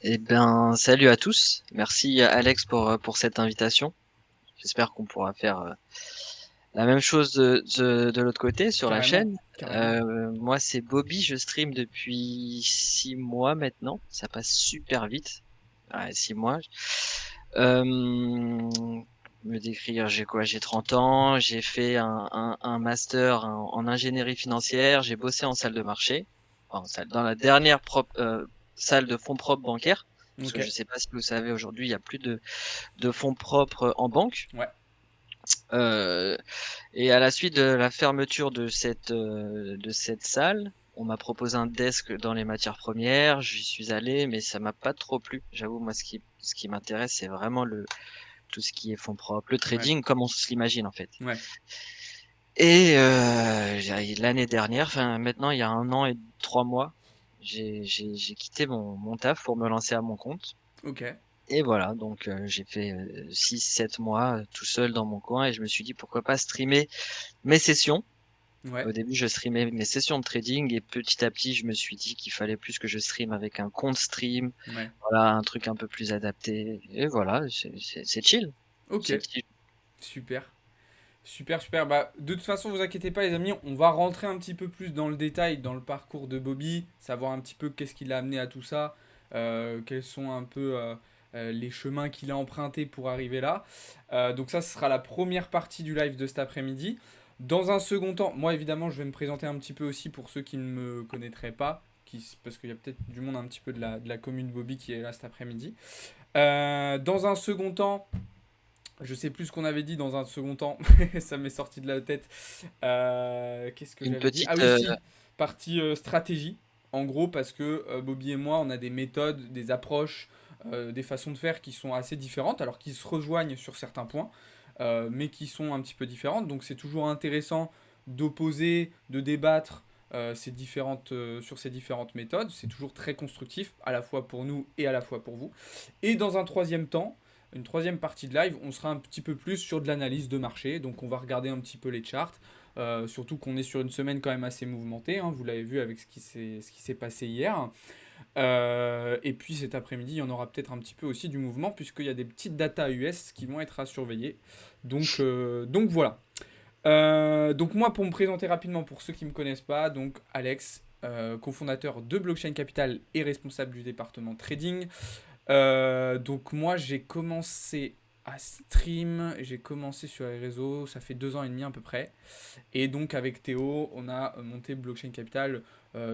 Eh ben, salut à tous. Merci Alex pour cette invitation. J'espère qu'on pourra faire la même chose de l'autre côté sur la Carrément, chaîne. carrément. Moi, c'est Bobby. Je stream depuis 6 mois maintenant. Ça passe super vite. Ouais, 6 mois. Me décrire, j'ai quoi? J'ai 30 ans. J'ai fait un master en ingénierie financière. J'ai bossé en salle de marché. Enfin, dans la dernière salle de fonds propres bancaires. Parce Ok, que je sais pas si vous savez, aujourd'hui, il y a plus de fonds propres en banque. ouais, Euh, et à la suite de la fermeture de cette salle, on m'a proposé un desk dans les matières premières. J'y suis allé, mais ça m'a pas trop plu. J'avoue, moi, ce qui m'intéresse, c'est vraiment tout ce qui est fonds propres, le ouais, trading, comme on se l'imagine, en fait. ouais. Et l'année dernière, enfin, maintenant, il y a 1 an et 3 mois, j'ai quitté mon taf pour me lancer à mon compte. Ok, Et voilà, donc j'ai fait 6, 7 mois tout seul dans mon coin et je me suis dit pourquoi pas streamer mes sessions. ouais, Au début, je streamais mes sessions de trading et petit à petit, je me suis dit qu'il fallait plus que je stream avec un compte stream, ouais. voilà, un truc un peu plus adapté. Et voilà, c'est chill, Ok, c'est chill. super. Super, super. Bah, de toute façon, vous inquiétez pas, les amis, on va rentrer un petit peu plus dans le détail, dans le parcours de Bobby, savoir un petit peu qu'est-ce qui l'a amené à tout ça, quels sont un peu les chemins qu'il a empruntés pour arriver là. Donc ça, ce sera la première partie du live de cet après-midi. Dans un second temps, moi évidemment, je vais me présenter un petit peu aussi pour ceux qui ne me connaîtraient pas, parce qu'il y a peut-être du monde un petit peu de la commune Bobby qui est là cet après-midi. Dans un second temps, je sais plus ce qu'on avait dit dans un second temps, ça m'est sorti de la tête. Qu'est-ce que Une j'avais dit? Ah petite, oui, si, partie stratégie. En gros, parce que Bobby et moi, on a des méthodes, des approches, des façons de faire qui sont assez différentes, alors qu'ils se rejoignent sur certains points, mais qui sont un petit peu différentes. Donc c'est toujours intéressant d'opposer, de débattre sur ces différentes méthodes. C'est toujours très constructif, à la fois pour nous et à la fois pour vous. Et dans un troisième temps, une troisième partie de live, on sera un petit peu plus sur de l'analyse de marché. Donc on va regarder un petit peu les charts. Surtout qu'on est sur une semaine quand même assez mouvementée. Hein, vous l'avez vu avec ce qui s'est passé hier. Et puis cet après-midi, il y en aura peut-être un petit peu aussi du mouvement, puisqu'il y a des petites data US qui vont être à surveiller. Donc voilà. Donc moi, pour me présenter rapidement, pour ceux qui ne me connaissent pas, donc Alex, cofondateur de Blockchain Capital et responsable du département trading. Donc moi j'ai commencé à stream, j'ai commencé sur les réseaux, ça fait 2 ans et demi à peu près. Et donc avec Théo, on a monté Blockchain Capital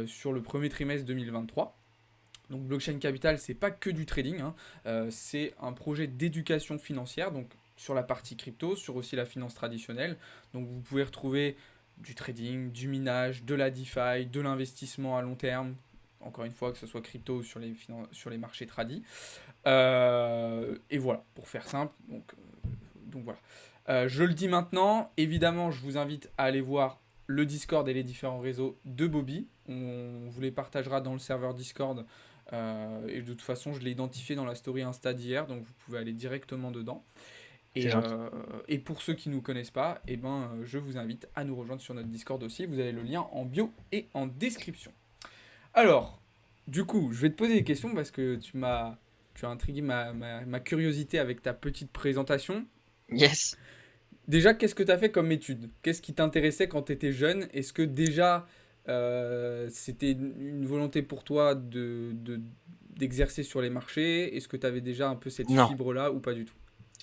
sur le premier trimestre 2023. Donc Blockchain Capital, c'est pas que du trading, hein. C'est un projet d'éducation financière, donc sur la partie crypto, sur aussi la finance traditionnelle. Donc vous pouvez retrouver du trading, du minage, de la DeFi, de l'investissement à long terme, encore une fois, que ce soit crypto ou sur les marchés tradis. Et voilà, pour faire simple. Donc voilà. Je le dis maintenant, évidemment, je vous invite à aller voir le Discord et les différents réseaux de Bobby. On vous les partagera dans le serveur Discord. Et de toute façon, je l'ai identifié dans la story Insta d'hier, donc vous pouvez aller directement dedans. c'est Et, gentil. euh, et pour ceux qui ne nous connaissent pas, eh ben, je vous invite à nous rejoindre sur notre Discord aussi. Vous avez le lien en bio et en description. Alors, du coup, je vais te poser des questions parce que tu as intrigué ma curiosité avec ta petite présentation. Yes. Déjà, qu'est-ce que tu as fait comme étude? Qu'est-ce qui t'intéressait quand tu étais jeune? Est-ce que déjà c'était une volonté pour toi d'exercer sur les marchés? Est-ce que tu avais déjà un peu cette Non, fibre-là ou pas du tout?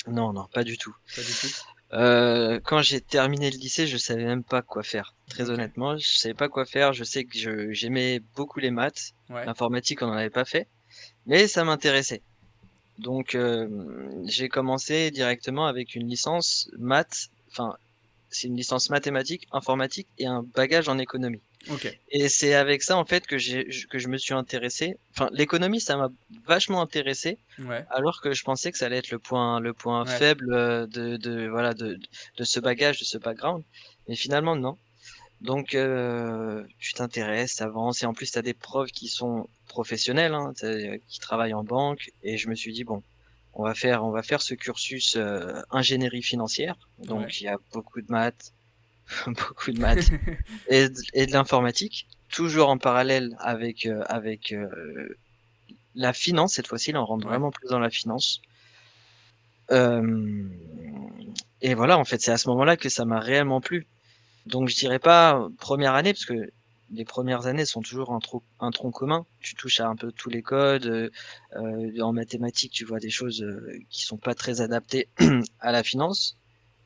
non, non, pas du tout. Pas du tout? Quand j'ai terminé le lycée, je savais même pas quoi faire. Très Ok. honnêtement, je savais pas quoi faire. Je sais que j'aimais beaucoup les maths. Ouais. L'informatique, on n'en avait pas fait, mais ça m'intéressait. Donc, j'ai commencé directement avec une licence maths. Enfin, c'est une licence mathématiques, informatique et un bagage en économie. Ok. Et c'est avec ça en fait que je me suis intéressé. Enfin, l'économie, ça m'a vachement intéressé, Ouais. alors que je pensais que ça allait être le point Ouais. faible voilà de ce bagage, de ce background. Mais finalement non. Donc tu t'intéresses, t'avances et en plus tu as des profs qui sont professionnels, hein, qui travaillent en banque. Et je me suis dit bon, on va faire ce cursus ingénierie financière. Ouais. Donc il y a beaucoup de maths, beaucoup de maths et de l'informatique, toujours en parallèle avec la finance cette fois-ci, là, on rentre Ouais. vraiment plus dans la finance. Hem et voilà, en fait, c'est à ce moment-là que ça m'a réellement plu. Donc je dirais pas, première année, parce que les premières années sont toujours un tronc commun. Tu touches à un peu tous les codes, en mathématiques, tu vois des choses, qui sont pas très adaptées à la finance.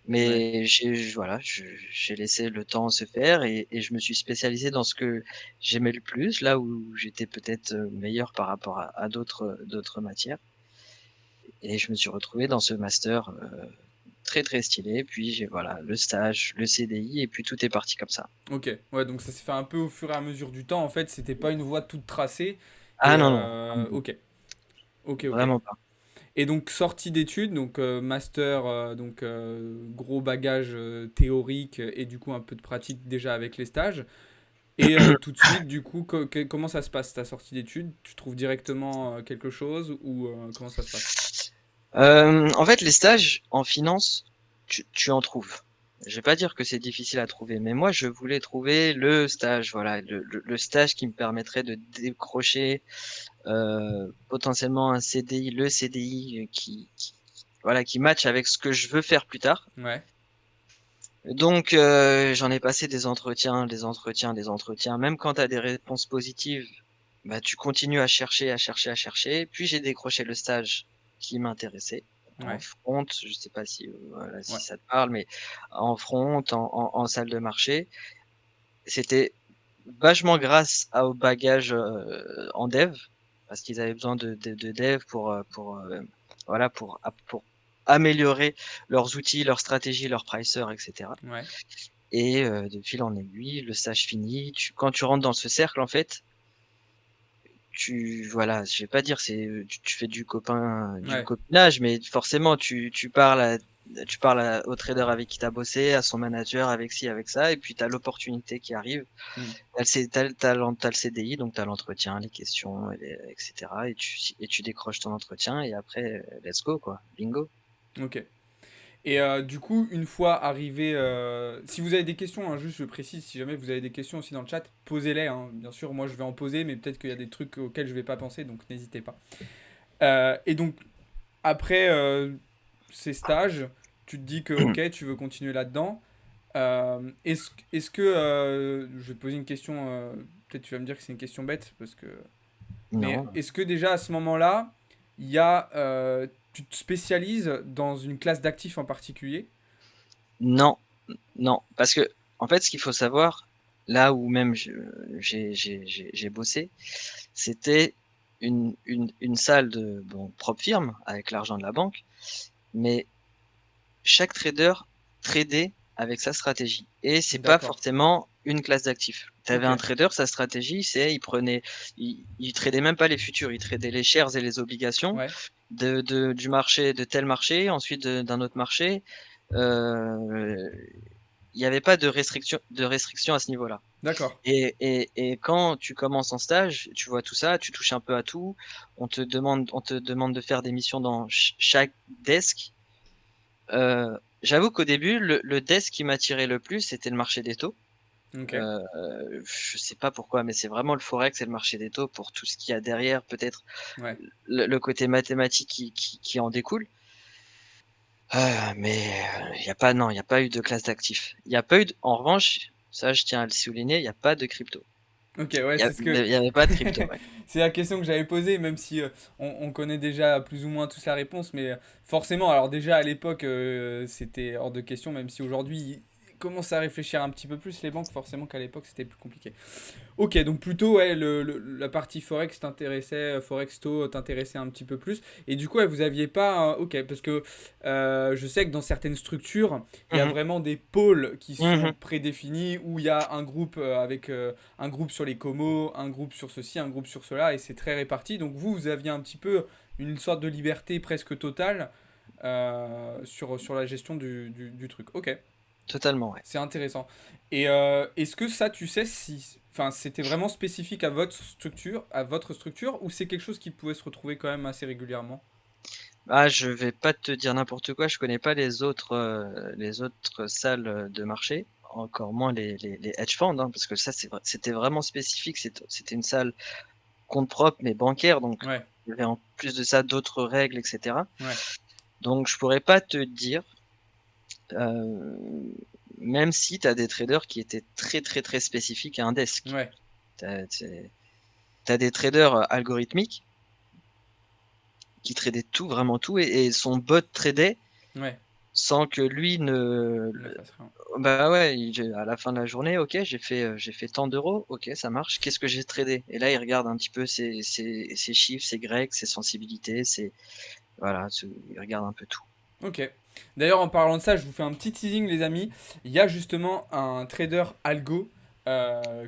Ouais. Mais j'ai laissé le temps se faire et je me suis spécialisé dans ce que j'aimais le plus, là où j'étais peut-être, meilleur par rapport à d'autres matières et je me suis retrouvé dans ce master, très, très stylé. Puis j'ai voilà, le stage, le CDI et puis tout est parti comme ça. Ok. Ouais, donc ça s'est fait un peu au fur et à mesure du temps. En fait, c'était pas une voie toute tracée. Ah Et non, non, ok. Ok, ok. vraiment pas. Et donc sortie d'études, donc master, donc gros bagage théorique et du coup un peu de pratique déjà avec les stages. Et tout de suite, du coup, comment ça se passe ta sortie d'études? Tu trouves directement quelque chose ou comment ça se passe? En fait, les stages en finance, tu en trouves. Je vais pas dire que c'est difficile à trouver, mais moi, je voulais trouver le stage, voilà, le stage qui me permettrait de décrocher, potentiellement un CDI, le CDI, voilà, qui matche avec ce que je veux faire plus tard. Ouais, Donc j'en ai passé des entretiens, des entretiens, des entretiens. Même quand tu as des réponses positives, bah, tu continues à chercher, à chercher, à chercher. Puis j'ai décroché le stage qui m'intéressait en ouais, front, je sais pas si, voilà, ouais. si ça te parle, mais en front, en salle de marché. C'était vachement grâce au bagage, en dev, parce qu'ils avaient besoin de dev voilà, pour améliorer leurs outils, leurs stratégies, leurs pricers et cetera. Ouais. Et de fil en aiguille, le stage fini, quand tu rentres dans ce cercle, en fait, voilà, je vais pas dire tu fais du Ouais. copinage, mais forcément tu parles au trader avec qui tu as bossé, à son manager, avec ci, avec ça, et puis tu as l'opportunité qui arrive. Hmm. Tu le CDI, donc tu as l'entretien, les questions et cetera, et tu décroches ton entretien et après, let's go quoi, bingo. Ok. Et du coup, une fois arrivé, si vous avez des questions, hein, juste je précise, si jamais vous avez des questions aussi dans le chat, posez-les, hein. Bien sûr, moi je vais en poser, mais peut-être qu'il y a des trucs auxquels je vais pas penser, donc n'hésitez pas. Et donc, après ces stages, tu te dis que ok, tu veux continuer là-dedans. Est-ce que, je vais te poser une question, peut-être tu vas me dire que c'est une question bête, parce que mais Non, est-ce que déjà à ce moment-là, il y a, tu te spécialises dans une classe d'actifs en particulier? non, non, parce que en fait, ce qu'il faut savoir, là où même j'ai bossé, c'était une salle de bon, propre firme avec l'argent de la banque, mais chaque trader tradait avec sa stratégie et c'est pas D'accord. forcément une classe d'actifs. Tu avais Ok. un trader, sa stratégie, c'est il tradait même pas les futurs, il tradait les shares et les obligations Ouais. du marché, de tel marché, ensuite d'un autre marché. Euh, il n'y avait pas de restriction à ce niveau-là. D'accord. Et quand tu commences en stage, tu vois tout ça, tu touches un peu à tout. On te demande de faire des missions dans chaque desk. J'avoue qu'au début, le desk qui m'attirait le plus, c'était le marché des taux. Ok. Heu, je sais pas pourquoi, mais c'est vraiment le forex et le marché des taux pour tout ce qu'il y a derrière, peut-être Ouais. le côté mathématique qui en découle. Mais il y a pas non, il y a pas eu de classe d'actifs. Il y a pas eu en revanche, ça je tiens à le souligner, il y a pas de crypto. Ok, ouais, c'est ce que. Il y avait pas de crypto, ouais. C'est la question que j'avais posée, même si on connaît déjà plus ou moins tous la réponse, mais forcément, alors déjà à l'époque, c'était hors de question, même si aujourd'hui, ils commencent à réfléchir un petit peu plus, les banques, forcément qu'à l'époque, c'était plus compliqué. Ok, donc plutôt, ouais, la partie Forex t'intéressait, Forexto t'intéressait un petit peu plus. Et du coup, ouais, vous aviez pas. Ok, parce que je sais que dans certaines structures, il y a Mmh mh. vraiment des pôles qui sont Mmh. prédéfinis où il y a un groupe avec un groupe sur les comos, un groupe sur ceci, un groupe sur cela, et c'est très réparti. Donc vous aviez un petit peu une sorte de liberté presque totale sur la gestion du truc. Ok. Totalement, ouais. C'est intéressant. Et est-ce que ça, tu sais si, enfin, c'était vraiment spécifique à votre structure, ou c'est quelque chose qui pouvait se retrouver quand même assez régulièrement? Ah, je vais pas te dire n'importe quoi, je connais pas les autres salles, de marché, encore moins les hedge funds, hein, parce que ça c'était vraiment spécifique, c'était une salle compte propre mais bancaire, donc Ouais. il y avait en plus de ça d'autres règles, et cetera. Ouais. Donc je pourrais pas te dire, même si tu as des traders qui étaient très, très, très spécifiques à un desk. Ouais. Tu as des traders algorithmiques qui tradaient tout, vraiment tout, et son bot tradait Ouais. sans que lui ne. Ne fasse rien. Bah ouais, à la fin de la journée, ok, j'ai fait tant d'euros, ok, ça marche. Qu'est-ce que j'ai tradé? Et là, il regarde un petit peu ses chiffres, ses grecs, ses sensibilités, voilà, il regarde un peu tout. Ok. D'ailleurs, en parlant de ça, je vous fais un petit teasing, les amis. Il y a justement un trader algo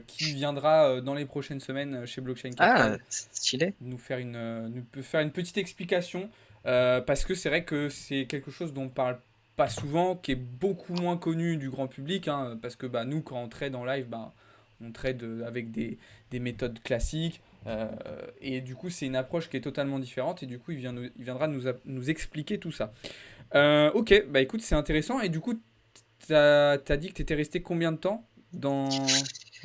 qui viendra dans les prochaines semaines chez Blockchain Ah, Capital stylé. nous peut faire une petite explication parce que c'est vrai que c'est quelque chose dont on parle pas souvent, qui est beaucoup moins connu du grand public, hein, parce que bah, nous, quand on trade en live, bah, on trade avec des méthodes classiques. Et du coup, c'est une approche qui est totalement différente. Et du coup, il viendra nous expliquer tout ça. Ok, bah écoute, c'est intéressant. Et du coup, t'as dit que t'étais resté combien de temps dans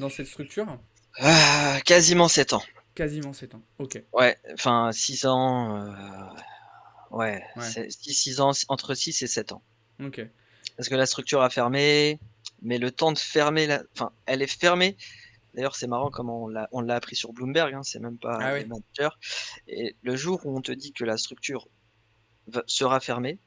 cette structure? Ah, quasiment 7 ans. Quasiment 7 ans. Ok, Ouais, enfin 6 ans, ouais, ouais, 6 ans, entre 6 et 7 ans. ok. Parce que la structure a fermé, mais le temps de fermer enfin, elle est fermée. D'ailleurs, c'est marrant comment on l'a appris sur Bloomberg, hein, c'est même pas Ah les ouais, managers. Et le jour où on te dit que la structure sera fermée,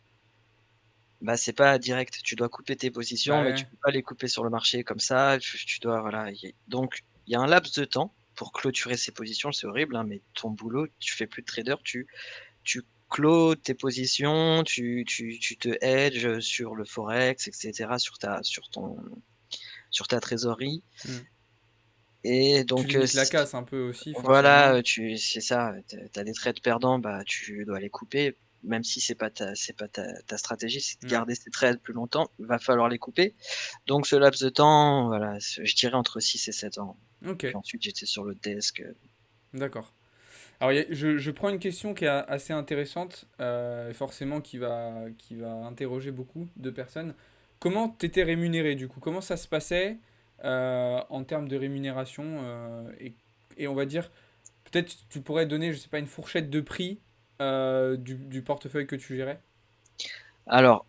bah, c'est pas direct. Tu dois couper tes bah positions, mais tu ouais, peux pas les couper sur le marché comme ça. Tu dois, voilà. Donc, il y a un laps de temps pour clôturer ces positions. C'est horrible, hein, mais ton boulot, tu fais plus de trader, tu clôt tes positions, tu te hedges sur le forex, et cetera, sur ta trésorerie. hmm. Et Tu donc, limites la casse un peu aussi, voilà, forcément. c'est ça, tu as des trades perdants, bah, tu dois les couper, même si c'est pas ta stratégie, c'est de Ouais, garder ces trades plus longtemps, il va falloir les couper. Donc ce laps de temps, voilà, je dirais entre 6 et 7 ans. ok, Puis ensuite, j'étais sur le desk. d'accord. Alors, je prends une question qui est assez intéressante, et forcément qui va interroger beaucoup de personnes. Comment t'étais rémunéré du coup? Comment ça se passait en termes de rémunération et on va dire, peut-être tu pourrais donner, je sais pas, une fourchette de prix du portefeuille que tu gérais? Alors,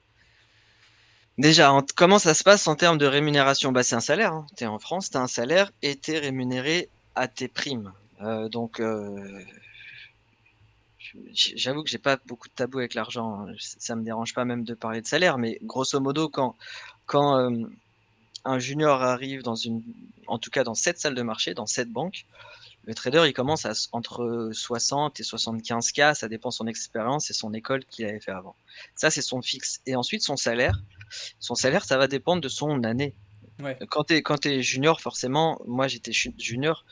déjà, comment ça se passe en termes de rémunération? Bah, c'est un salaire, hein. Tu es en France, tu as un salaire et tu es rémunéré à tes primes. Donc, j'avoue que j'ai pas beaucoup de tabou avec l'argent, hein. Ça me dérange pas même de parler de salaire, mais grosso modo, quand un junior arrive en tout cas dans cette salle de marché, dans cette banque, le trader il commence entre 60 et 75 k, ça dépend de son expérience et son école qu'il avait fait avant. Ça c'est son fixe. Et ensuite son salaire ça va dépendre de son année. Ouais. Quand t'es junior, forcément, moi j'étais junior,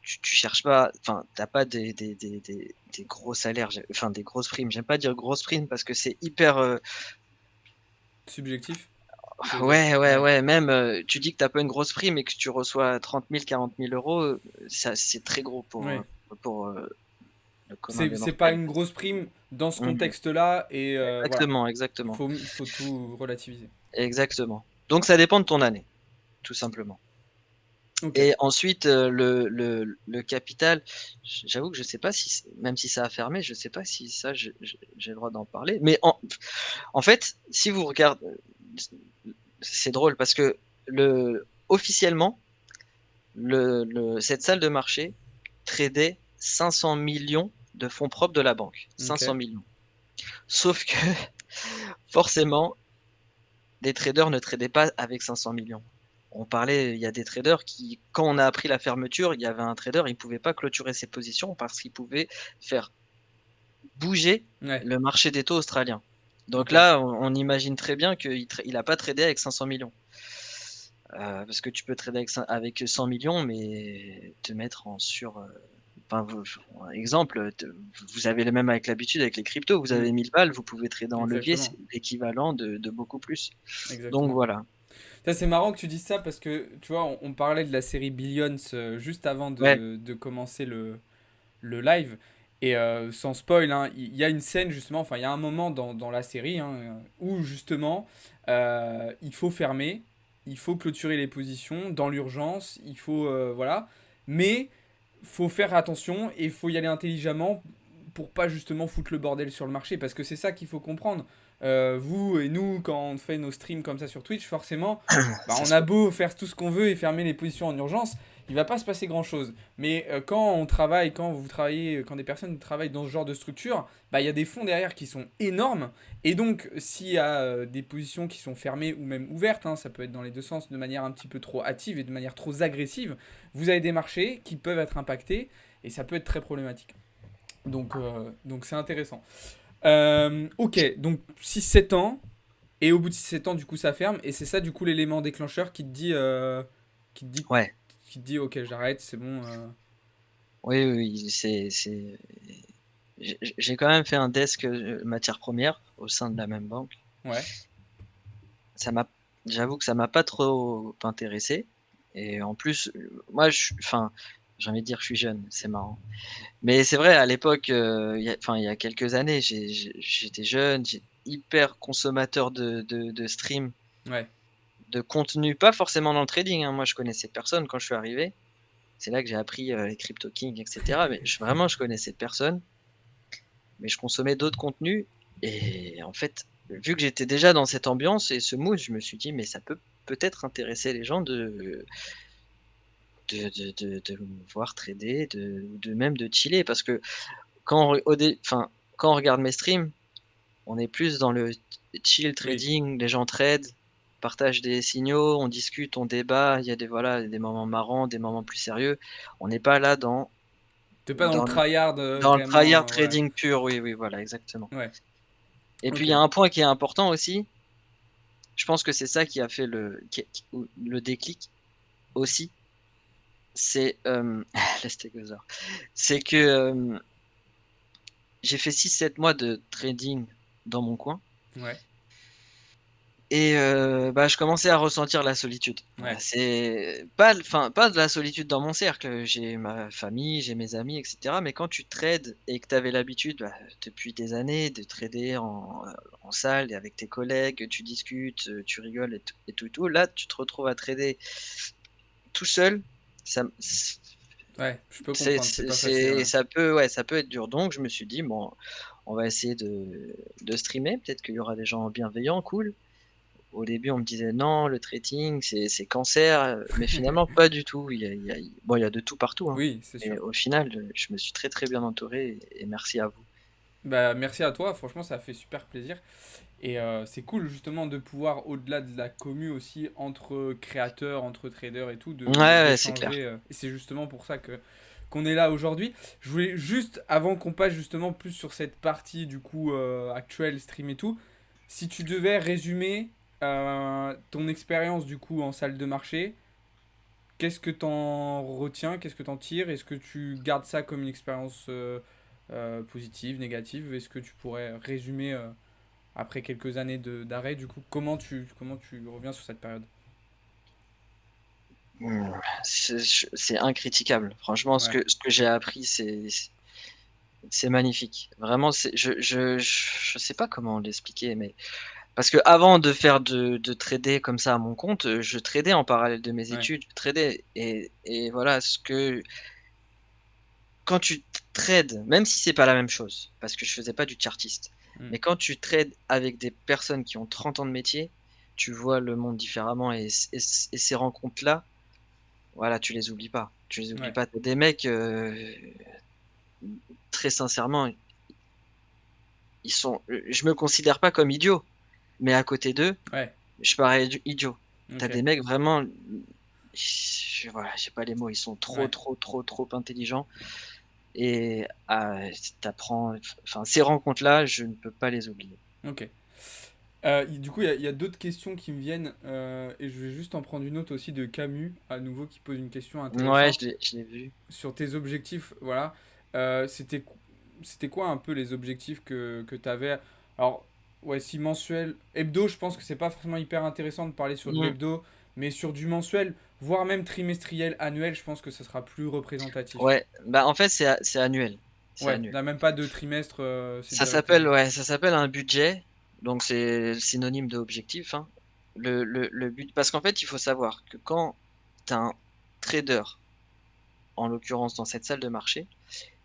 tu cherches pas, enfin, t'as pas des gros salaires, enfin des grosses primes. J'aime pas dire grosses primes parce que c'est hyper. Subjectif, tu veux dire? Ouais, ouais, Ouais. ouais. Même, tu dis que t'as pas une grosse prime et que tu reçois 30 000, 40 000 euros, ça, c'est très gros Ouais. pour le commun des C'est pas mortels. une grosse prime dans ce Mhm. contexte-là et voilà. Exactement, exactement, Il faut tout relativiser. exactement. Donc ça dépend de ton année, tout simplement. Ok. Et ensuite, le capital, j'avoue que je sais pas si, même si ça a fermé, je sais pas si ça, j'ai le droit d'en parler. Mais en fait, si vous regardez, c'est drôle parce que officiellement, cette salle de marché tradait 500 millions de fonds propres de la banque. Ok. 500 millions. Sauf que, forcément, des traders ne tradaient pas avec 500 millions. On parlait, il y a des traders qui, quand on a appris la fermeture, il y avait un trader, il ne pouvait pas clôturer ses positions parce qu'il pouvait faire bouger Ouais. le marché des taux australiens. Donc Ok. là, on imagine très bien qu'il n'a pas tradé avec 500 millions. Parce que tu peux trader avec 100 millions, mais te mettre en enfin, exemple, vous avez le même avec l'habitude avec les cryptos, vous Hmm. avez 1000 balles, vous pouvez trader en levier, c'est Exactement. l'équivalent de beaucoup plus. Donc Exactement. voilà. Ça, c'est marrant que tu dises ça parce que, tu vois, on parlait de la série Billions juste avant Ouais, de commencer le live. Et sans spoil, hein, il y a une scène justement, enfin, il y a un moment dans la série hein, où justement il faut fermer, il faut clôturer les positions dans l'urgence, il faut. Voilà. Mais faut faire attention et il faut y aller intelligemment pour pas justement foutre le bordel sur le marché, parce que c'est ça qu'il faut comprendre. Vous et nous, quand on fait nos streams comme ça sur Twitch, forcément, bah, Ça on se a peut. beau faire tout ce qu'on veut et fermer les positions en urgence, il va pas se passer grand chose. Mais quand on travaille, quand vous travaillez, quand des personnes travaillent dans ce genre de structure, bah il y a des fonds derrière qui sont énormes. Et donc, s'il y a des positions qui sont fermées ou même ouvertes, hein, ça peut être dans les deux sens, de manière un petit peu trop hâtive et de manière trop agressive, vous avez des marchés qui peuvent être impactés et ça peut être très problématique. Donc c'est intéressant. Ok, donc 6-7 ans, et au bout de 6-7 ans, du coup, ça ferme, et c'est ça, du coup, l'élément déclencheur qui te dit, Ouais. qui te dit ok, j'arrête, c'est bon. Oui, oui, oui, j'ai quand même fait un desk matières premières au sein de la même banque. Ouais, Ça m'a, j'avoue que ça m'a pas trop intéressé. Et en plus, moi, enfin, j'ai envie de dire, je suis jeune, c'est marrant. Mais c'est vrai, à l'époque, enfin, il y a quelques années, j'étais jeune, j'ai hyper consommateur de stream, ouais, de contenu, pas forcément dans le trading, hein. Moi, je connaissais personne quand je suis arrivé. C'est là que j'ai appris les Crypto Kings, etc. Mais vraiment, je connaissais personne. Mais je consommais d'autres contenus. Et en fait, vu que j'étais déjà dans cette ambiance et ce mood, je me suis dit, mais ça peut peut-être intéresser les gens de me voir trader, de même de chiller. Parce que enfin, quand on regarde mes streams, on est plus dans le chill oui. trading, les gens tradent, partagent des signaux, on discute, on débat, il y a voilà, des moments marrants, des moments plus sérieux. On n'est pas là T'es pas dans le dans, tryhard dans le tryhard vraiment, ouais. trading pur, oui, oui, voilà, exactement. Ouais, Et puis il ok, y a un point qui est important aussi, je pense que c'est ça qui a fait le déclic aussi, c'est laisse tes gozer. C'est que j'ai fait 6-7 mois de trading dans mon coin ouais, et bah, je commençais à ressentir la solitude. Voilà, ouais, c'est pas, enfin, pas de la solitude dans mon cercle, j'ai ma famille, j'ai mes amis, etc. Mais quand tu trades et que tu avais l'habitude bah, depuis des années de trader en salle et avec tes collègues, tu discutes, tu rigoles et tout, et tout, là tu te retrouves à trader tout seul, ça, ouais, je peux comprendre, c'est pas facile, ouais. ça peut, ouais, ça peut être dur. Donc, je me suis dit, bon, on va essayer de streamer. Peut-être qu'il y aura des gens bienveillants, cool. Au début, on me disait non, le trading, c'est cancer. Mais finalement, pas du tout. Bon, il y a de tout partout, hein. Oui, c'est Et sûr. au final, je me suis très, très bien entouré et merci à vous. Bah, merci à toi, franchement, ça fait super plaisir. Et c'est cool justement de pouvoir, au-delà de la commu aussi, entre créateurs, entre traders et tout, Ouais, ouais, c'est clair. d'échanger. Et c'est justement pour ça que qu'on est là aujourd'hui. Je voulais juste, avant qu'on passe justement plus sur cette partie du coup actuelle, stream et tout, si tu devais résumer ton expérience du coup en salle de marché, qu'est-ce que t'en retiens, qu'est-ce que t'en tires? Est-ce que tu gardes ça comme une expérience positive, négative? Est-ce que tu pourrais résumer après quelques années d'arrêt, du coup, comment tu reviens sur cette période? Hmm, c'est incritiquable. Franchement, Ouais, ce que j'ai appris, c'est magnifique. Vraiment, je sais pas comment l'expliquer, mais parce que avant de faire de trader comme ça à mon compte, je tradais en parallèle de mes ouais, études, je tradais et voilà ce que quand tu trades, même si c'est pas la même chose, parce que je faisais pas du chartiste, mm, mais quand tu trades avec des personnes qui ont 30 ans de métier, tu vois le monde différemment et ces rencontres-là, voilà, tu les oublies pas. Tu les oublies ouais, pas. Tu des mecs, très sincèrement, je me considère pas comme idiot, mais à côté d'eux, ouais, je parais idiot. T'as ok, des mecs vraiment, voilà, j'ai pas les mots, ils sont trop, ouais, trop, trop, trop intelligents et tu enfin, ces rencontres-là, je ne peux pas les oublier. ok. Du coup, il y a d'autres questions qui me viennent, et je vais juste en prendre une autre aussi de Camus, à nouveau, qui pose une question Ouais, intéressante je l'ai vu. sur tes objectifs. Voilà. C'était quoi un peu les objectifs que tu avais? Alors, ouais, si mensuel, hebdo, je pense que c'est pas forcément hyper intéressant de parler sur de Mmh. l'hebdo, mais sur du mensuel, voire même trimestriel, annuel, je pense que ça sera plus représentatif. Ouais, bah, en fait, c'est annuel. C'est Ouais, annuel. là même pas de trimestre, c'est Ça directement. s'appelle ouais, ça s'appelle un budget, donc c'est synonyme d'objectif, hein. Le but parce qu'en fait, il faut savoir que quand tu as un trader, en l'occurrence dans cette salle de marché,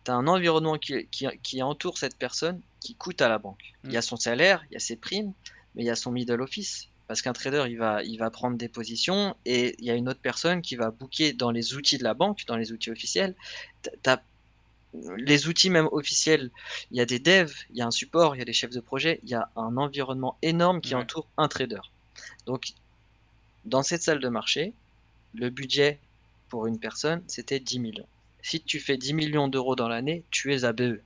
tu as un environnement qui entoure cette personne qui coûte à la banque. Il y Mmh. a son salaire, il y a ses primes, mais il y a son middle office. Parce qu'un trader, il va prendre des positions et il y a une autre personne qui va booker dans les outils de la banque, dans les outils officiels. Tu as les outils même officiels, il y a des devs, il y a un support, il y a des chefs de projet, il y a un environnement énorme qui Ouais. entoure un trader. Donc dans cette salle de marché, le budget pour une personne, c'était 10 millions. Si tu fais 10 millions d'euros dans l'année, tu es à BE.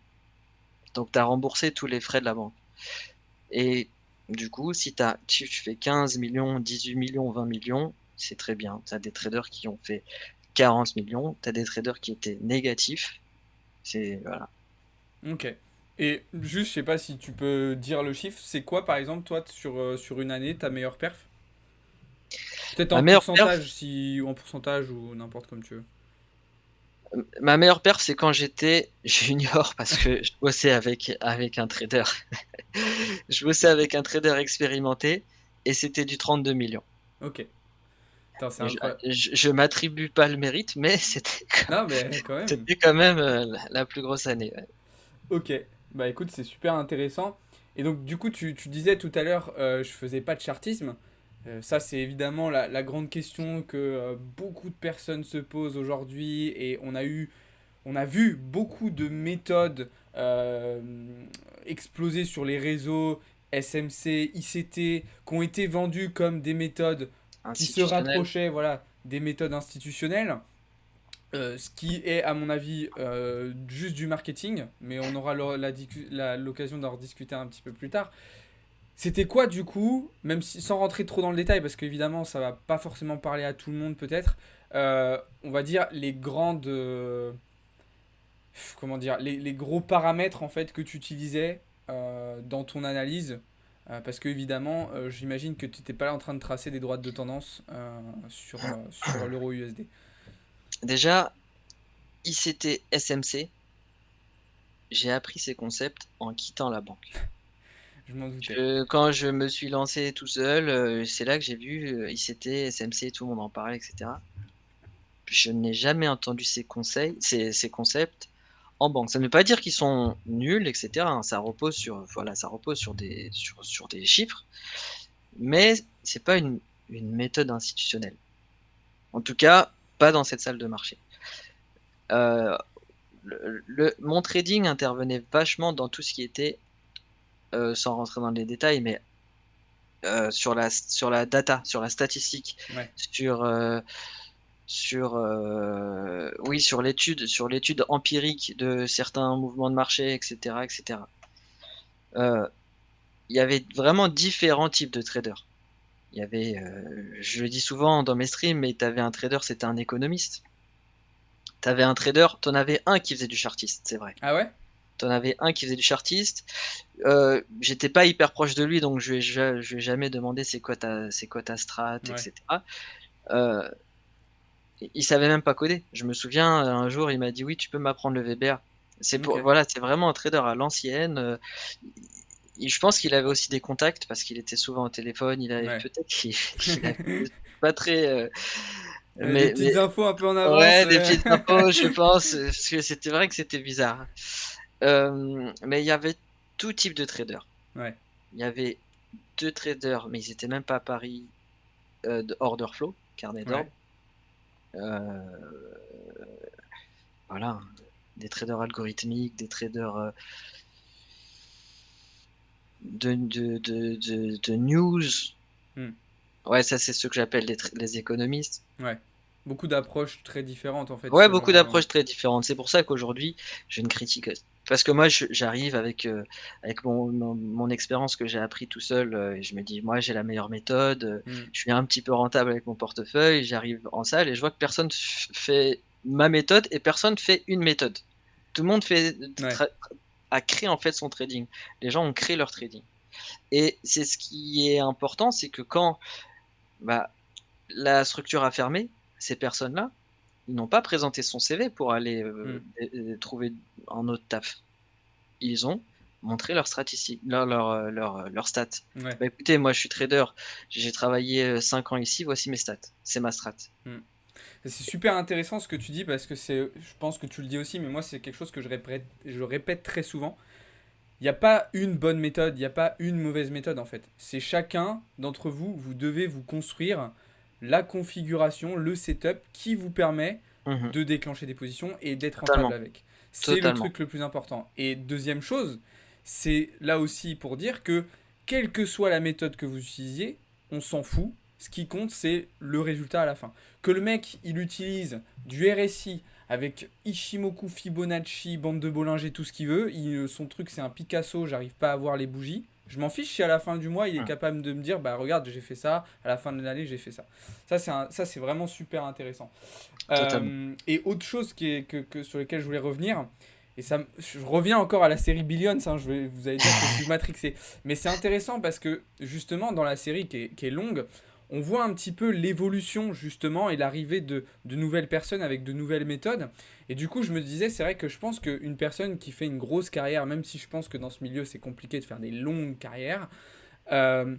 Donc tu as remboursé tous les frais de la banque et du coup, si tu fais 15 millions, 18 millions, 20 millions, c'est très bien. Tu as des traders qui ont fait 40 millions, tu as des traders qui étaient négatifs. C'est voilà. Ok. Et juste, je sais pas si tu peux dire le chiffre, c'est quoi par exemple, toi, sur une année, ta meilleure perf? Peut-être Ma en meilleure perf pourcentage, si, ou en pourcentage, ou n'importe comme tu veux. Ma meilleure perf, c'est quand j'étais junior parce que je bossais avec un trader. Je bossais avec un trader expérimenté et c'était du 32 millions. Ok. Putain, c'est Je incroyable. je m'attribue pas le mérite, mais Non, mais quand même. c'était quand même, la plus grosse année, ouais. Ok. Bah écoute, c'est super intéressant. Et donc, du coup, tu disais tout à l'heure, je faisais pas de chartisme. Ça, c'est évidemment la grande question que beaucoup de personnes se posent aujourd'hui. Et on a vu beaucoup de méthodes exploser sur les réseaux, SMC, ICT, qui ont été vendues comme des méthodes qui se Institutionnel. rapprochaient, voilà, des méthodes institutionnelles. Ce qui est, à mon avis, juste du marketing, mais on aura l'occasion d'en rediscuter un petit peu plus tard. C'était quoi, du coup, même si, sans rentrer trop dans le détail, parce qu'évidemment, ça va pas forcément parler à tout le monde, peut-être, on va dire les grandes. Comment dire, les gros paramètres en fait que tu utilisais dans ton analyse. Parce que évidemment, j'imagine que tu n'étais pas là en train de tracer des droites de tendance sur l'euro USD. Déjà, ICT, SMC, j'ai appris ces concepts en quittant la banque. Je m'en doutais. Quand je me suis lancé tout seul, c'est là que j'ai vu, ICT, SMC, tout le monde en parlait et cetera. Je n'ai jamais entendu ces concepts en banque. Ça ne veut pas dire qu'ils sont nuls et cetera, hein. Ça repose sur, voilà, ça repose sur des chiffres, mais c'est pas une méthode institutionnelle. En tout cas, pas dans cette salle de marché. Heu, mon trading intervenait vachement dans tout ce qui était, sans rentrer dans les détails, mais, sur la data, sur la statistique, Ouais. sur, oui, sur l'étude empirique de certains mouvements de marché et cetera et cetera. Heu, il y avait vraiment différents types de traders. Il y avait, je le dis souvent dans mes streams, mais tu avais un trader, c'était un économiste. Tu avais un trader, tu en avais un qui faisait du chartiste, c'est vrai. Ah ouais. Tu en avais un qui faisait du chartiste. J'étais pas hyper proche de lui, donc je lui ai jamais demandé: «C'est quoi ta strat?» et Ouais. cetera. Heu, il savait même pas coder. Je me souviens, un jour, il m'a dit: «Oui, tu peux m'apprendre le Weber». Ok. Voilà, c'est vraiment un trader à l'ancienne, je pense qu'il avait aussi des contacts parce qu'il était souvent au téléphone, il avait Ouais. peut-être qu'il avait pas très, Des mais petites infos un peu en avance. ouais, des petites infos, je pense, parce que c'était vrai que c'était bizarre. Mais il y avait tout type de traders. Ouais. Il y avait 2 traders, mais ils étaient même pas à Paris, de order flow, carnet Ouais. d'ordre. Heu, voilà, hein, des traders algorithmiques, des traders, de news. Hmm. Ouais, ça, c'est ceux que j'appelle les économistes. Ouais. Beaucoup d'approches très différentes en fait Ouais, beaucoup selon. d'approches très différentes. C'est pour ça qu'aujourd'hui, j'ai une critique, parce que moi, j'arrive avec mon expérience que j'ai appris tout seul, et je me dis: «Moi, j'ai la meilleure méthode, Hmm. je suis un petit peu rentable avec mon portefeuille». J'arrive en salle et je vois que personne fait ma méthode et personne fait une méthode. Tout le monde fait Ouais. tra a créé, en fait, son trading. Les gens ont créé leur trading et c'est ce qui est important, c'est que quand, bah, la structure a fermé, ces personnes-là, ils n'ont pas présenté son CV pour aller, Hmm. trouver un autre taf. Ils ont montré leurs statistiques, leurs stats. Ouais. «Bah, écoutez, moi je suis trader, j'ai travaillé, 5 ans ici, voici mes stats, c'est ma strat». Hmm. C'est super intéressant ce que tu dis parce que je pense que tu le dis aussi, mais moi c'est quelque chose que je répète très souvent. Il n'y a pas une bonne méthode, il n'y a pas une mauvaise méthode en fait. C'est chacun d'entre vous, vous devez vous construire la configuration, le setup qui vous permet Mhm. de déclencher des positions et d'être rentable Totalement, avec. C'est le totalement. truc le plus important. Et deuxième chose, c'est là aussi pour dire que quelle que soit la méthode que vous utilisiez, on s'en fout. Ce qui compte, c'est le résultat à la fin. Que le mec, il utilise du RSI avec Ishimoku, Fibonacci, bande de Bollinger, tout ce qu'il veut. Son truc, c'est un Picasso, j'arrive pas à voir les bougies. Je m'en fiche si à la fin du mois, il est Mhm. capable de me dire, bah regarde, j'ai fait ça, à la fin de l'année, j'ai fait ça. Ça, c'est vraiment super intéressant. Totalement. Et autre chose sur lesquelles je voulais revenir, et je reviens encore à la série Billions, hein, vous allez dire que je suis matrixé. Mais c'est intéressant parce que justement, dans la série qui est longue, on voit un petit peu l'évolution justement et l'arrivée de nouvelles personnes avec de nouvelles méthodes. Et du coup, je me disais, c'est vrai que je pense qu'une personne qui fait une grosse carrière, même si je pense que dans ce milieu c'est compliqué de faire des longues carrières, euh,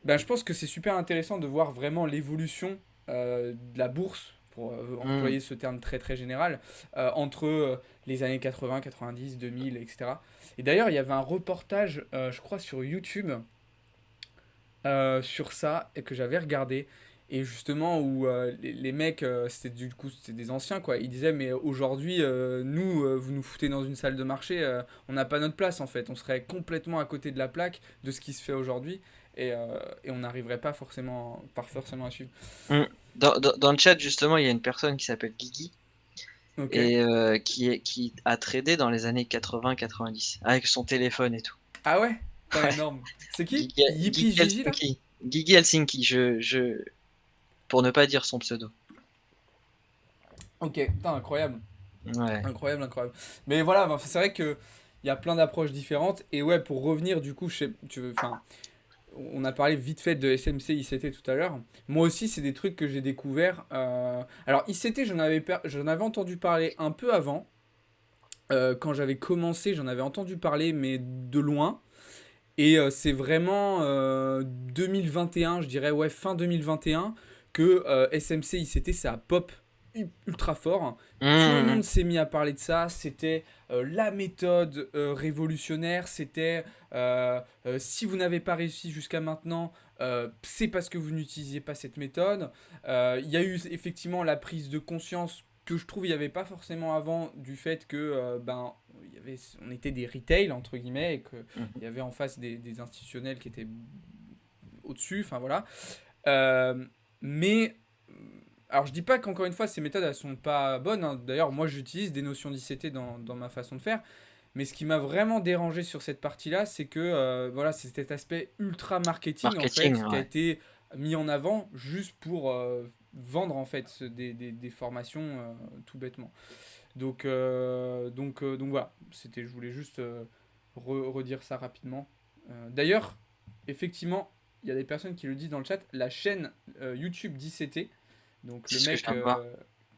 ben, je pense que c'est super intéressant de voir vraiment l'évolution de la bourse, pour Mhm. employer ce terme très très général, entre les années 80, 90, 2000, etc. Et d'ailleurs, il y avait un reportage, je crois, sur YouTube sur ça et que j'avais regardé. Et justement, où les mecs, c'était des anciens, quoi. Ils disaient, mais aujourd'hui, nous, vous nous foutez dans une salle de marché, on n'a pas notre place, en fait. On serait complètement à côté de la plaque de ce qui se fait aujourd'hui. Et on n'arriverait pas forcément à suivre. Mhm. Dans le chat, justement, il y a une personne qui s'appelle Guigui Ok. et qui a tradé dans les années 80-90 avec son téléphone et tout. Ah ouais? Putain, Ouais. énorme. C'est qui? Guigui Yippee Gigi, là? Helsinki. Guigui Helsinki, pour ne pas dire son pseudo. Ok, putain, incroyable. Ouais. Incroyable, incroyable. Mais voilà, enfin, c'est vrai que il y a plein d'approches différentes. Et ouais, pour revenir, du coup, enfin, on a parlé vite fait de SMC, ICT tout à l'heure. Moi aussi, c'est des trucs que j'ai découvert. Alors, ICT, j'en avais entendu parler un peu avant. Quand j'avais commencé, j'en avais entendu parler, mais de loin. Et c'est vraiment 2021, je dirais, ouais, fin 2021, que SMC, ICT, ça a pop ultra fort. Tout le monde Mhm. s'est mis à parler de ça. C'était la méthode révolutionnaire. C'était si vous n'avez pas réussi jusqu'à maintenant, c'est parce que vous n'utilisiez pas cette méthode. Il y a eu effectivement la prise de conscience que je trouve il n'y avait pas forcément avant du fait que on était des retail entre guillemets et qu'il Mhm. y avait en face des institutionnels qui étaient au-dessus, enfin voilà. Euh, mais alors je dis pas qu'encore une fois ces méthodes elles sont pas bonnes, hein. D'ailleurs moi j'utilise des notions d'ICT dans ma façon de faire, mais ce qui m'a vraiment dérangé sur cette partie-là, c'est que voilà, c'est cet aspect ultra marketing en Marketing, fait qui a ouais. été mis en avant juste pour vendre en fait des formations tout bêtement. Donc voilà, je voulais juste redire ça rapidement. D'ailleurs, effectivement, il y a des personnes qui le disent dans le chat, la chaîne YouTube d'ICT, donc le C'est ce que je mec viens de voir.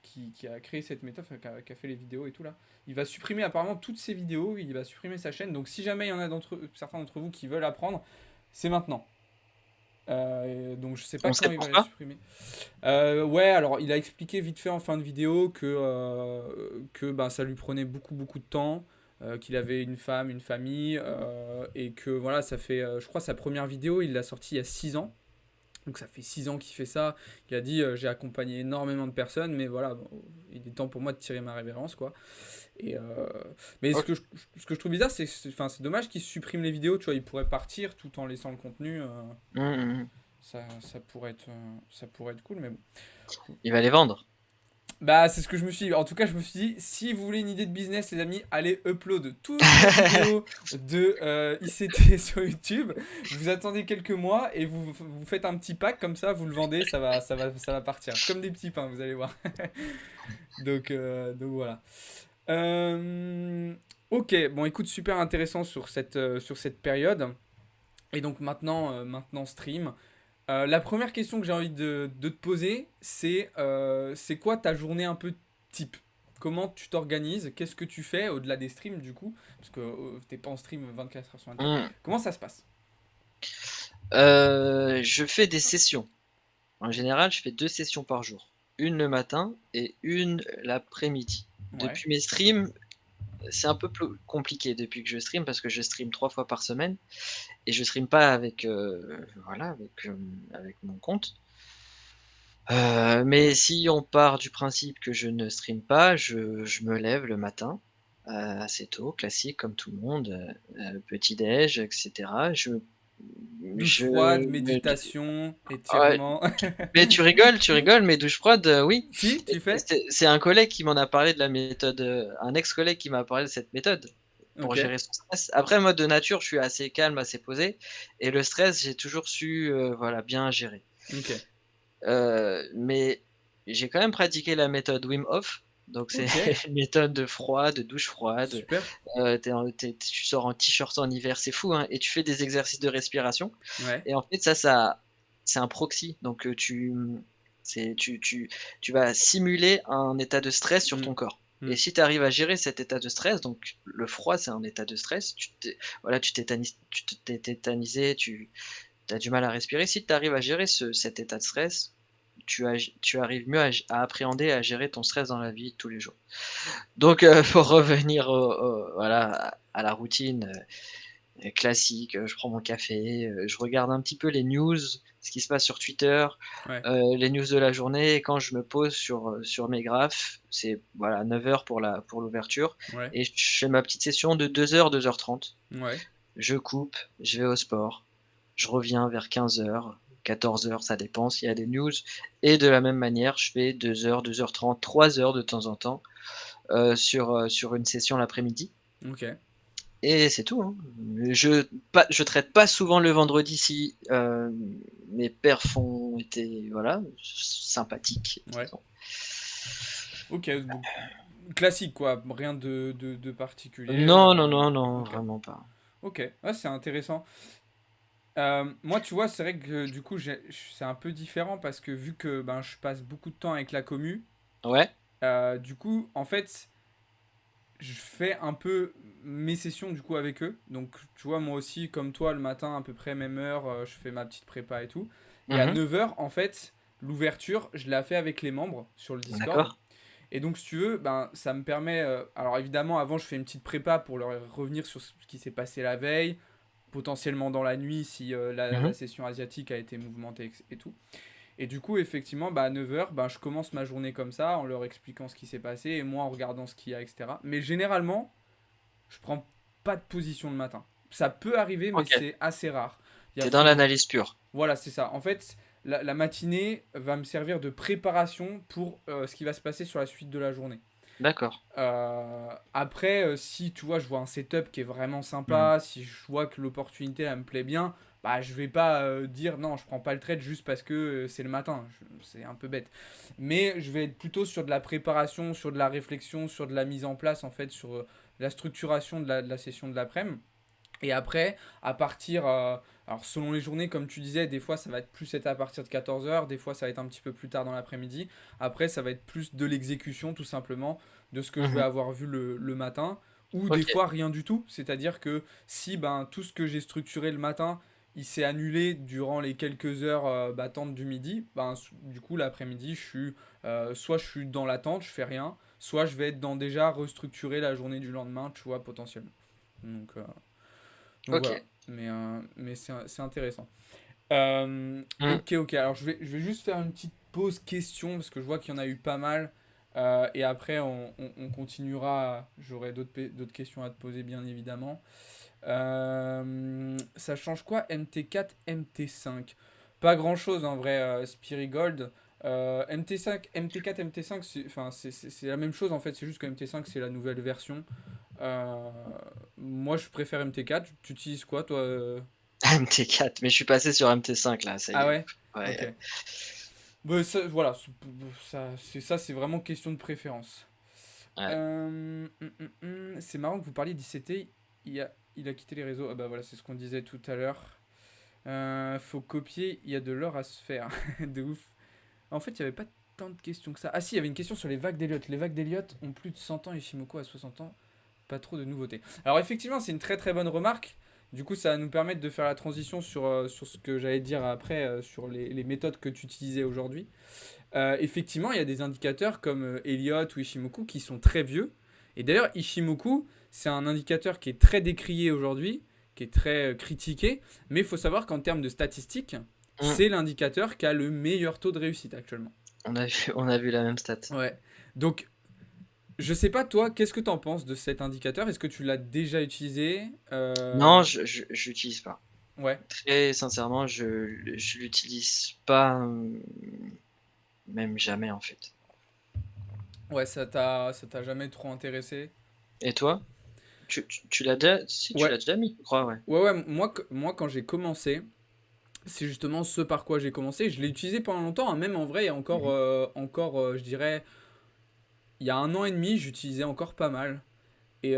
qui a créé cette méthode, enfin, qui a fait les vidéos et tout là, il va supprimer apparemment toutes ses vidéos, il va supprimer sa chaîne. Donc si jamais il y en a certains d'entre vous qui veulent apprendre, c'est maintenant. Donc je sais pas On sait quand il va les pourquoi? supprimer. Ouais, alors il a expliqué vite fait en fin de vidéo que ben, ça lui prenait beaucoup beaucoup de temps, qu'il avait une femme, une famille, et que voilà, ça fait, je crois, sa première vidéo, il l'a sortie il y a 6 ans. Donc ça fait 6 ans qu'il fait ça. Il a dit j'ai accompagné énormément de personnes, mais voilà, bon, il est temps pour moi de tirer ma révérence, quoi. Et mais Ok. ce que je trouve bizarre, enfin, c'est dommage qu'il supprime les vidéos, tu vois, il pourrait partir tout en laissant le contenu. Mhm. Ça pourrait être cool, mais bon. Il va les vendre. Bah, c'est ce que je me suis dit. En tout cas, je me suis dit, si vous voulez une idée de business, les amis, allez upload toutes vos vidéos de ICT sur YouTube. Vous attendez quelques mois et vous faites un petit pack comme ça, vous le vendez, ça va partir. Comme des petits pains, vous allez voir. Donc voilà. Euh, ok, bon, écoute, super intéressant sur cette période. Et donc maintenant stream. La première question que j'ai envie de te poser, c'est quoi ta journée un peu type? Comment tu t'organises? Qu'est-ce que tu fais au-delà des streams du coup? Parce que t'es pas en stream 24 heures sur 24. Mhm. Comment ça se passe? Je fais des sessions. En général, je fais 2 sessions par jour. une le matin et une l'après-midi. Ouais. Depuis mes streams, c'est un peu plus compliqué depuis que je stream parce que je stream 3 fois par semaine et je stream pas avec, voilà, avec mon compte. Mais si on part du principe que je ne stream pas, je me lève le matin, assez tôt, classique comme tout le monde, petit déj et cetera. Douche Je froide, me méditation, Ouais, étirement. mais tu rigoles, mais douche froide, oui. Si, Et tu fais? c'est un collègue qui m'en a parlé de la méthode, un ex-collègue qui m'a parlé de cette méthode pour OK, gérer son stress. Après moi de nature, je suis assez calme, assez posé et le stress, j'ai toujours su, voilà, bien gérer. OK, Mais j'ai quand même pratiqué la méthode Wim Hof, donc c'est OK, une méthode de froid, de douche froide, super. tu sors en t-shirt en hiver, c'est fou, hein, et tu fais des exercices de respiration Ouais. et en fait ça c'est un proxy donc c'est tu vas simuler un état de stress sur Mmh. ton corps et Mmh. si tu arrives à gérer cet état de stress, donc le froid, c'est un état de stress, voilà, tu t'es tétanisé, tu as du mal à respirer. Si tu arrives à gérer cet état de stress, tu arrives mieux à appréhender, à gérer ton stress dans la vie de tous les jours. Donc pour revenir voilà, à la routine, classique, je prends mon café, je regarde un petit peu les news, ce qui se passe sur Twitter, Ouais. les news de la journée et quand je me pose sur mes graphes, c'est voilà 9 heures pour l'ouverture Ouais. et je fais ma petite session de 2 heures, 2h30. Ouais. Je coupe, je vais au sport, je reviens vers 15 heures, 14 heures, ça dépend s'il y a des news et de la même manière, je fais 2 heures, 2h30, 3 heures de temps en temps, sur une session l'après-midi OK. et c'est tout, hein. Je traite pas souvent le vendredi si, mes perfs ont été, voilà, sympathiques, Ouais. disons. OK, donc classique quoi, rien de particulier, Non, non, non, non, OK. vraiment pas. OK. Ouais, c'est intéressant. Moi, tu vois, c'est vrai que du coup, c'est un peu différent parce que vu que ben, je passe beaucoup de temps avec la commu, Ouais, du coup, en fait, je fais un peu mes sessions du coup avec eux. Donc, tu vois, moi aussi, comme toi, le matin, à peu près même heure, je fais ma petite prépa et tout. Et à mmh, 9 heures en fait, l'ouverture, je la fais avec les membres sur le Discord. d'accord. Et donc, si tu veux, ben, ça me permet. Alors, évidemment, avant, je fais une petite prépa pour leur revenir sur ce qui s'est passé la veille, potentiellement dans la nuit si la Mmh, session asiatique a été mouvementée et tout. Et du coup, effectivement, bah, à 9 heures, bah, je commence ma journée comme ça, en leur expliquant ce qui s'est passé, et moi en regardant ce qu'il y a, etc. Mais généralement, je prends pas de position le matin. Ça peut arriver, mais OK. c'est assez rare. Tu es dans Faut... l'analyse pure. Voilà, c'est ça. En fait, la matinée va me servir de préparation pour ce qui va se passer sur la suite de la journée. D'accord. Après, si tu vois, je vois un setup qui est vraiment Mmh. sympa, si je vois que l'opportunité elle me plaît bien, bah je vais pas dire non, je prends pas le trade juste parce que c'est le matin. C'est un peu bête. Mais je vais être plutôt sur de la préparation, sur de la réflexion, sur de la mise en place en fait, sur la structuration de la session de l'après-midi. Et après, à partir. Alors, selon les journées, comme tu disais, des fois ça va être plus être à partir de 14 heures, des fois ça va être un petit peu plus tard dans l'après-midi. Après, ça va être plus de l'exécution, tout simplement, de ce que je vais Mmh. avoir vu le matin. Ou des OK. fois rien du tout. C'est-à-dire que si ben, tout ce que j'ai structuré le matin, il s'est annulé durant les quelques heures battantes du midi, ben, du coup, l'après-midi, soit je suis dans l'attente, je fais rien, soit je vais être dans déjà restructurer la journée du lendemain, tu vois, potentiellement. Donc, euh, donc voilà, OK. mais c'est intéressant. Mmh. Ok, ok, alors je vais juste faire une petite pause question parce que je vois qu'il y en a eu pas mal. Et après, on continuera. J'aurai d'autres questions à te poser, bien évidemment. Ça change quoi MT4, MT5? Pas grand chose en vrai, Spirigold. MT5, MT4, MT5, c'est la même chose en fait, c'est juste que MT5 c'est la nouvelle version. Euh, Moi je préfère MT4. Tu utilises quoi toi MT4, mais je suis passé sur MT5 là, ça y Ah est. ouais? Ok. Ouais, Bah, voilà, c'est vraiment question de préférence. ouais. C'est marrant que vous parliez d'ICT, il a quitté les réseaux. Ah bah voilà, c'est ce qu'on disait tout à l'heure. Faut copier, il y a de l'or à se faire. De ouf. En fait, il n'y avait pas tant de questions que ça. Ah si, il y avait une question sur les vagues d'Eliott. Les vagues d'Eliott ont plus de 100 ans et Shimoko a 60 ans. Pas trop de nouveautés. Alors effectivement, c'est une très très bonne remarque. Du coup, ça va nous permettre de faire la transition sur ce que j'allais dire après, sur les méthodes que tu utilisais aujourd'hui. Effectivement, il y a des indicateurs comme Elliott ou Ishimoku qui sont très vieux. Et d'ailleurs, Ishimoku, c'est un indicateur qui est très décrié aujourd'hui, qui est très critiqué. Mais il faut savoir qu'en termes de statistiques, Hmm. c'est l'indicateur qui a le meilleur taux de réussite actuellement. On a vu la même stat. Ouais. Donc, je sais pas, toi, qu'est-ce que tu en penses de cet indicateur? Est-ce que tu l'as déjà utilisé? Non, je l'utilise pas. Ouais. Très sincèrement, je l'utilise pas, même jamais en fait. Ouais, ça t'a jamais trop intéressé? Et toi? Tu l'as déjà, si tu Ouais. l'as déjà mis, je crois, ouais. Ouais, ouais, moi quand j'ai commencé, c'est justement ce par quoi j'ai commencé. Je l'ai utilisé pendant longtemps, hein, même en vrai, il y a Mhm. je dirais, il y a 1 an et demi, j'utilisais encore pas mal. Et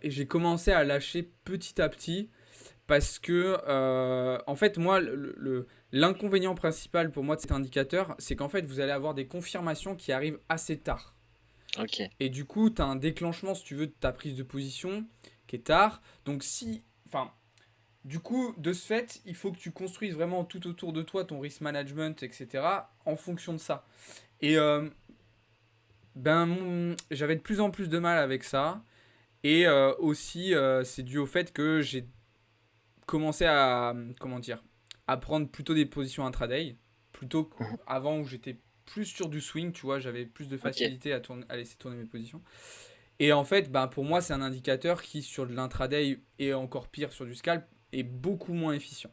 j'ai commencé à lâcher petit à petit parce que, en fait, moi, l'inconvénient principal pour moi de cet indicateur, c'est qu'en fait, vous allez avoir des confirmations qui arrivent assez tard. Ok. Et du coup, tu as un déclenchement, si tu veux, de ta prise de position qui est tard. Donc, si. Enfin, du coup, de ce fait, il faut que tu construises vraiment tout autour de toi ton risk management, etc., en fonction de ça. Et j'avais de plus en plus de mal avec ça. Et aussi, c'est dû au fait que j'ai commencé à, comment dire, à prendre plutôt des positions intraday, plutôt Mhm. qu'avant où j'étais plus sur du swing, tu vois, j'avais plus de Ok. facilité à laisser tourner mes positions. Et en fait, ben, pour moi, c'est un indicateur qui, sur de l'intraday et encore pire sur du scalp, est beaucoup moins efficient.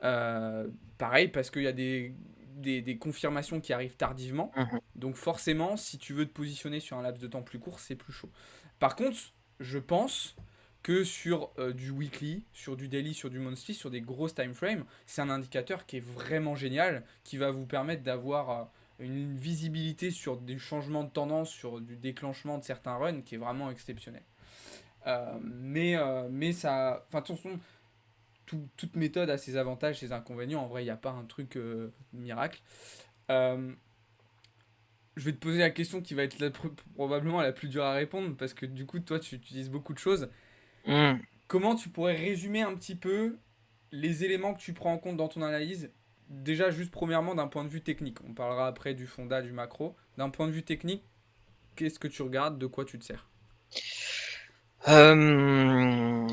Pareil, parce qu'il y a des confirmations qui arrivent tardivement. Mhm. Donc forcément, si tu veux te positionner sur un laps de temps plus court, c'est plus chaud. Par contre, je pense que sur du weekly, sur du daily, sur du monthly, sur des grosses time frames, c'est un indicateur qui est vraiment génial, qui va vous permettre d'avoir une visibilité sur des changements de tendance, sur du déclenchement de certains runs qui est vraiment exceptionnel. Mais ça. Enfin, attention, toute méthode a ses avantages, ses inconvénients. En vrai, il n'y a pas un truc miracle. Euh, je vais te poser la question qui va être probablement la plus dure à répondre parce que du coup, toi, tu utilises beaucoup de choses. Hmm. Comment tu pourrais résumer un petit peu les éléments que tu prends en compte dans ton analyse? Déjà, juste premièrement, d'un point de vue technique. On parlera après du fonda, du macro. D'un point de vue technique, qu'est-ce que tu regardes? De quoi tu te sers? Euh,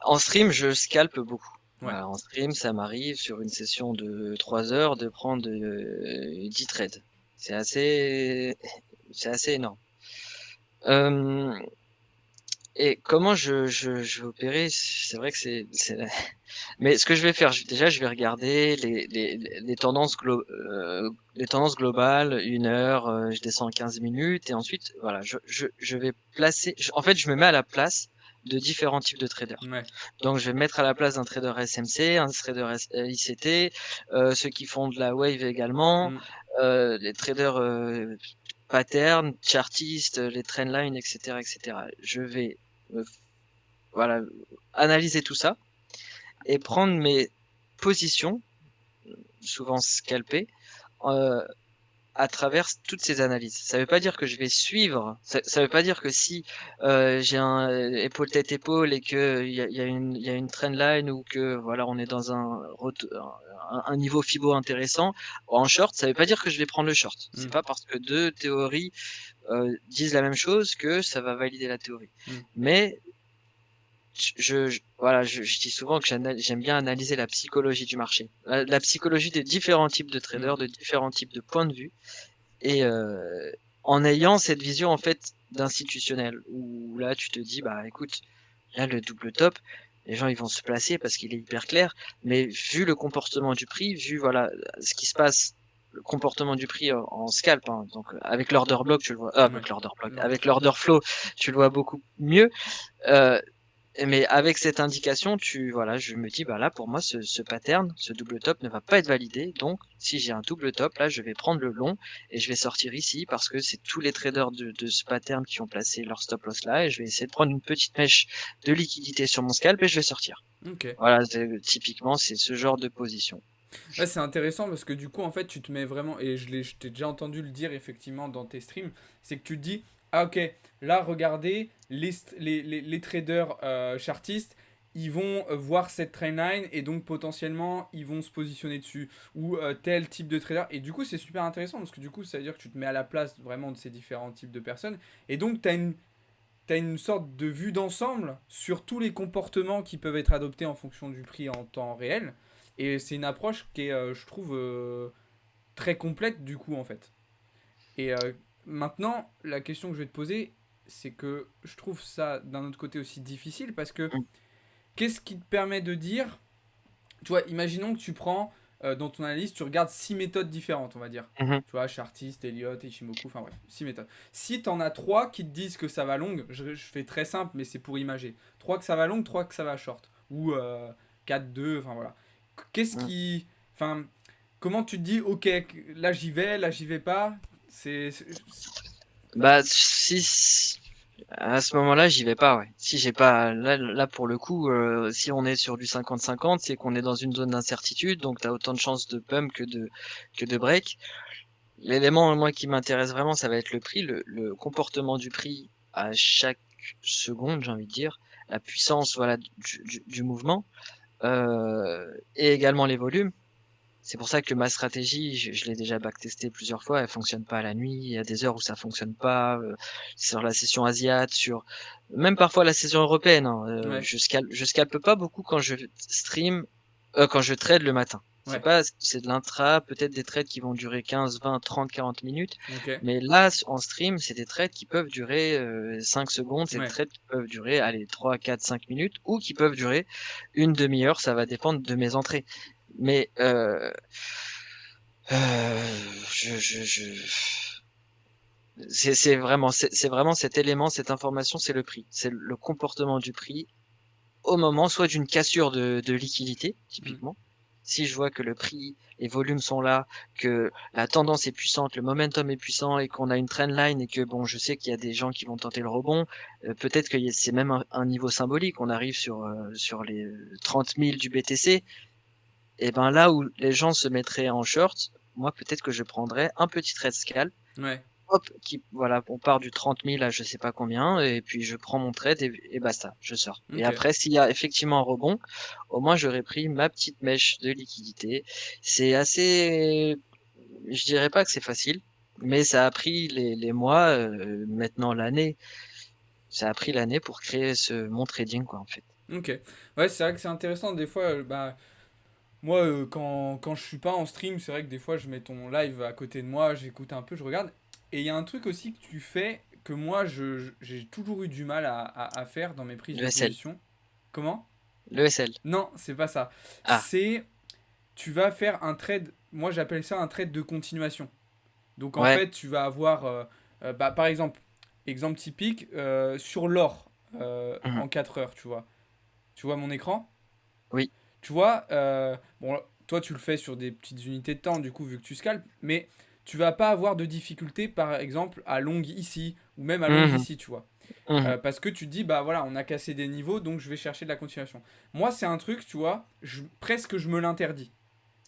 En stream, je scalpe beaucoup. Ouais. Voilà, en stream, ça m'arrive sur une session de 3 heures de prendre 10 trades. C'est assez, c'est assez énorme. Euh, et comment je vais opérer? C'est vrai que mais ce que je vais faire, déjà, je vais regarder les tendances globales, 1 heure, je descends 15 minutes, et ensuite, voilà, je vais placer, en fait, je me mets à la place de différents types de traders. Ouais. Donc, je vais me mettre à la place d'un trader SMC, un trader ICT, ceux qui font de la wave également, Mm. les traders pattern, chartistes, les trendlines, etc., etc. Je vais, euh, voilà, analyser tout ça et prendre mes positions, souvent scalpées, euh, à travers toutes ces analyses. Ça ne veut pas dire que je vais suivre, ça veut pas dire que si j'ai un épaule tête épaule et que il y a une trend line, ou que voilà, on est dans un niveau Fibo intéressant en short, ça veut pas dire que je vais prendre le short. C'est Mm. pas parce que deux théories disent la même chose que ça va valider la théorie. Mm. Mais voilà, je dis souvent que j'aime bien analyser la psychologie du marché, la psychologie des différents types de Mm. traders, de différents types de points de vue, et en ayant cette vision en fait d'institutionnel, où là tu te dis, bah écoute, là le double top, les gens ils vont se placer parce qu'il est hyper clair, mais vu le comportement du prix, vu voilà ce qui se passe, le comportement du prix en scalp, hein, donc avec l'order block tu le vois, Ouais. avec l'order block, L'order avec flow. l'order flow tu le vois beaucoup mieux. Euh, mais avec cette indication, voilà, je me dis, bah là, pour moi, ce pattern, ce double top ne va pas être validé. Donc, si j'ai un double top, là, je vais prendre le long et je vais sortir ici parce que c'est tous les traders de ce pattern qui ont placé leur stop loss là, et je vais essayer de prendre une petite mèche de liquidité sur mon scalp et je vais sortir. Ok. Voilà, typiquement, c'est ce genre de position. Ouais, c'est intéressant parce que du coup, en fait, tu te mets vraiment, et je t'ai déjà entendu le dire effectivement dans tes streams, c'est que tu te dis, ah ok, là, regardez, les traders chartistes, ils vont voir cette trendline et donc potentiellement ils vont se positionner dessus ou tel type de trader. Et du coup, c'est super intéressant parce que du coup, ça veut dire que tu te mets à la place vraiment de ces différents types de personnes et donc t'as une sorte de vue d'ensemble sur tous les comportements qui peuvent être adoptés en fonction du prix en temps réel. Et c'est une approche qui est, je trouve, très complète du coup en fait. Et maintenant, la question que je vais te poser, c'est que je trouve ça d'un autre côté aussi difficile parce que Mm. qu'est-ce qui te permet de dire, tu vois, imaginons que tu prends dans ton analyse, tu regardes 6 méthodes différentes, on va dire. Mhm. Tu vois, Chartiste, Elliott, Ishimoku, enfin bref, 6 méthodes. Si tu en as 3 qui te disent que ça va long, je fais très simple, mais c'est pour imager. 3 que ça va long, 3 que ça va short. Ou 4, 2, enfin voilà. Qu'est-ce Mm. qui. Enfin, comment tu te dis, ok, là j'y vais pas. Bah, si, à ce moment-là, j'y vais pas, ouais. Si j'ai pas, là, pour le coup, si on est sur du 50-50, c'est qu'on est dans une zone d'incertitude, donc t'as autant de chances de pump que de break. L'élément, moi, qui m'intéresse vraiment, ça va être le prix, le comportement du prix à chaque seconde, j'ai envie de dire, la puissance, voilà, du mouvement, et également les volumes. C'est pour ça que ma stratégie, je l'ai déjà backtestée plusieurs fois, elle fonctionne pas à la nuit. Il y a des heures où ça fonctionne pas, sur la session asiate, sur même parfois la session européenne, hein, Ouais, je scalpe pas beaucoup quand je stream, quand je trade le matin. C'est ouais, pas, c'est de l'intra, peut-être des trades qui vont durer 15, 20, 30, 40 minutes. ok, Mais là, en stream, c'est des trades qui peuvent durer 5 secondes, c'est des ouais, trades qui peuvent durer, allez, 3, 4, 5 minutes, ou qui peuvent durer une demi-heure, ça va dépendre de mes entrées. Mais c'est vraiment cet élément, cette information, c'est le prix, c'est le comportement du prix au moment, soit d'une cassure de liquidité, mm, typiquement. Si je vois que le prix, les volumes sont là, que la tendance est puissante, le momentum est puissant et qu'on a une trendline et que bon, je sais qu'il y a des gens qui vont tenter le rebond, peut-être que c'est même un niveau symbolique. On arrive sur les 30 000 du BTC. Et ben là où les gens se mettraient en short, moi peut-être que je prendrais un petit trade scalp, ouais, hop, voilà, on part du 30 000 à je sais pas combien, et puis je prends mon trade et basta, je sors. Et ok, après, s'il y a effectivement un rebond, au moins j'aurais pris ma petite mèche de liquidité. C'est assez, je dirais pas que c'est facile, mais ça a pris les mois, maintenant l'année, ça a pris l'année pour créer mon trading, quoi, en fait. ok. Ouais, c'est vrai que c'est intéressant. Des fois, bah, moi, quand je suis pas en stream, c'est vrai que des fois, je mets ton live à côté de moi, j'écoute un peu, je regarde. Et il y a un truc aussi que tu fais que moi, j'ai toujours eu du mal à faire dans mes prises Le de SL. position. Comment? Le SL. Non, c'est pas ça. Ah, C'est, tu vas faire un trade, moi j'appelle ça un trade de continuation. Donc en ouais. fait, tu vas avoir, bah, par exemple, exemple typique, sur l'or Mhm. en 4 heures, tu vois. Tu vois mon écran? Oui. Tu vois, bon, toi tu le fais sur des petites unités de temps, du coup, vu que tu scalpes, mais tu vas pas avoir de difficulté, par exemple, à longue ici, ou même à longue Mhm. ici, tu vois. Mhm. Parce que tu te dis, bah voilà, on a cassé des niveaux, donc je vais chercher de la continuation. Moi, c'est un truc, tu vois, presque je me l'interdis.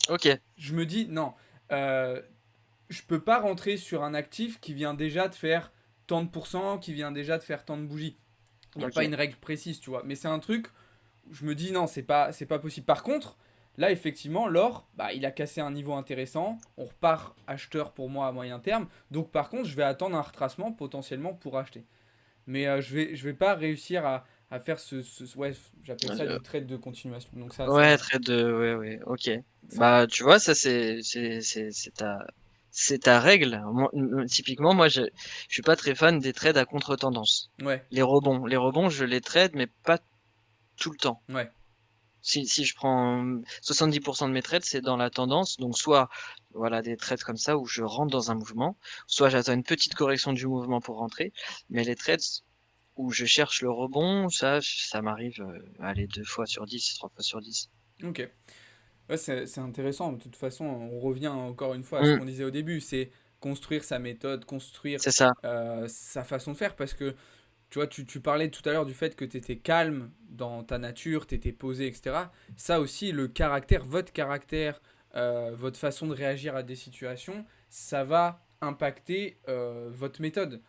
Ok. Je me dis, non, euh, je peux pas rentrer sur un actif qui vient déjà de faire tant de pourcents, qui vient déjà de faire tant de bougies. Il n'y a pas Ok. une règle précise, tu vois. Mais c'est un truc où je me dis non, c'est pas possible. Par contre, là, effectivement, l'or, bah, il a cassé un niveau intéressant. On repart acheteur pour moi à moyen terme. Donc, par contre, je vais attendre un retracement potentiellement pour acheter. Mais je vais pas réussir à faire ouais, j'appelle ça Euh, du trade de continuation. Donc, Ouais, ouais, ouais, ok. ça Bah, tu vois, ça, c'est ta règle. Moi, typiquement, moi, je suis pas très fan des trades à contre-tendance. ouais, Les rebonds, je les trade, mais pas tout le temps. ouais, Si je prends 70% de mes trades, c'est dans la tendance. Donc, soit, voilà, des trades comme ça où je rentre dans un mouvement, soit j'attends une petite correction du mouvement pour rentrer. Mais les trades où je cherche le rebond, ça m'arrive, allez, 2 fois sur 10, 3 fois sur 10. ok. Ouais, c'est intéressant. De toute façon, on revient encore une fois à ce Hmm, qu'on disait au début, c'est construire sa méthode, construire c'est ça. sa façon de faire. Parce que, tu vois, tu parlais tout à l'heure du fait que tu étais calme dans ta nature, tu étais posé, etc. Ça aussi, le caractère, votre façon de réagir à des situations, ça va impacter votre méthode.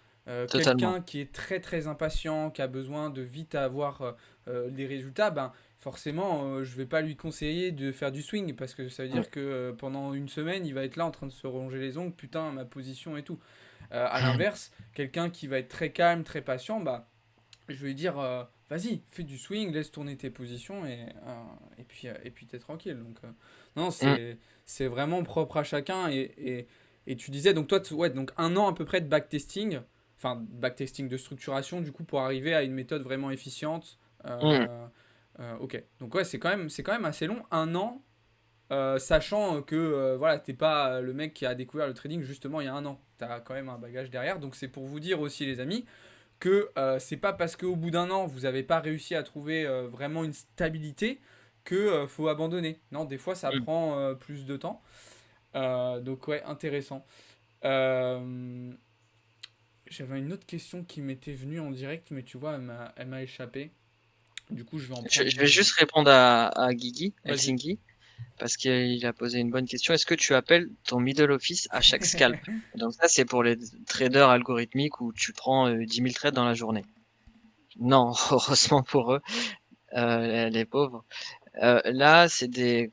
Totalement. Quelqu'un qui est très très impatient, qui a besoin de vite avoir les résultats, ben, forcément, je vais pas lui conseiller de faire du swing parce que ça veut Mm. dire que pendant une semaine, il va être là en train de se ronger les ongles, putain, ma position et tout. À l'inverse, quelqu'un qui va être très calme, très patient, bah, je vais lui dire, vas-y, fais du swing, laisse tourner tes positions et puis t'es tranquille. Donc, non, Mm. c'est vraiment propre à chacun. Et tu disais, donc toi, ouais, donc un an à peu près de backtesting, enfin, backtesting de structuration, du coup, pour arriver à une méthode vraiment efficiente. Mm. Ok, donc ouais, c'est quand même assez long, un an, sachant que voilà, t'es pas le mec qui a découvert le trading justement il y a un an. T'as quand même un bagage derrière, donc c'est pour vous dire aussi, les amis, que c'est pas parce qu'au bout d'un an, vous n'avez pas réussi à trouver vraiment une stabilité que faut abandonner. Non, des fois, ça Mm. prend plus de temps. Donc, ouais, intéressant. Euh, J'avais une autre question qui m'était venue en direct, mais tu vois, elle m'a échappé. Du coup, je vais en prendre Je vais une. juste répondre à Guigui, Vas-y. Helsinki, parce qu'il a posé une bonne question. Est-ce que tu appelles ton middle office à chaque scalp? Donc ça, c'est pour les traders algorithmiques où tu prends 10 000 trades dans la journée. Non, heureusement pour eux, les pauvres. Là, c'est des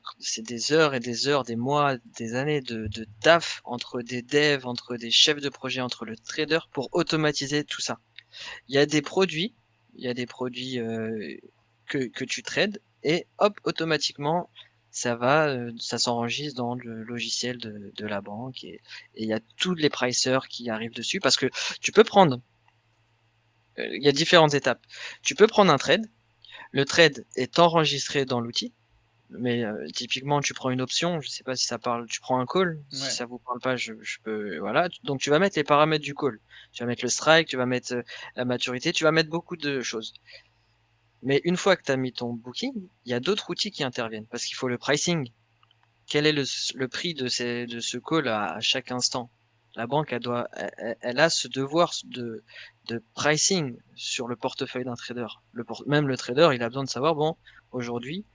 heures et des heures, des mois, des années de taf entre des devs, entre des chefs de projet, entre le trader pour automatiser tout ça. Il y a des produits, il y a des produits que tu trades et hop, automatiquement, ça s'enregistre dans le logiciel de la banque et il y a tous les pricers qui arrivent dessus parce que tu peux prendre, il y a différentes étapes. Tu peux prendre un trade, le trade est enregistré dans l'outil, mais typiquement, tu prends une option, je sais pas si ça parle, tu prends un call, si Ouais. ça vous parle pas, je peux, voilà. Donc tu vas mettre les paramètres du call. Tu vas mettre le strike, tu vas mettre la maturité, tu vas mettre beaucoup de choses. Mais une fois que tu as mis ton booking, il y a d'autres outils qui interviennent parce qu'il faut le pricing. Quel est le prix de ce call à chaque instant? La banque, elle a ce devoir de pricing sur le portefeuille d'un trader. Même le trader, il a besoin de savoir, bon, aujourd'hui,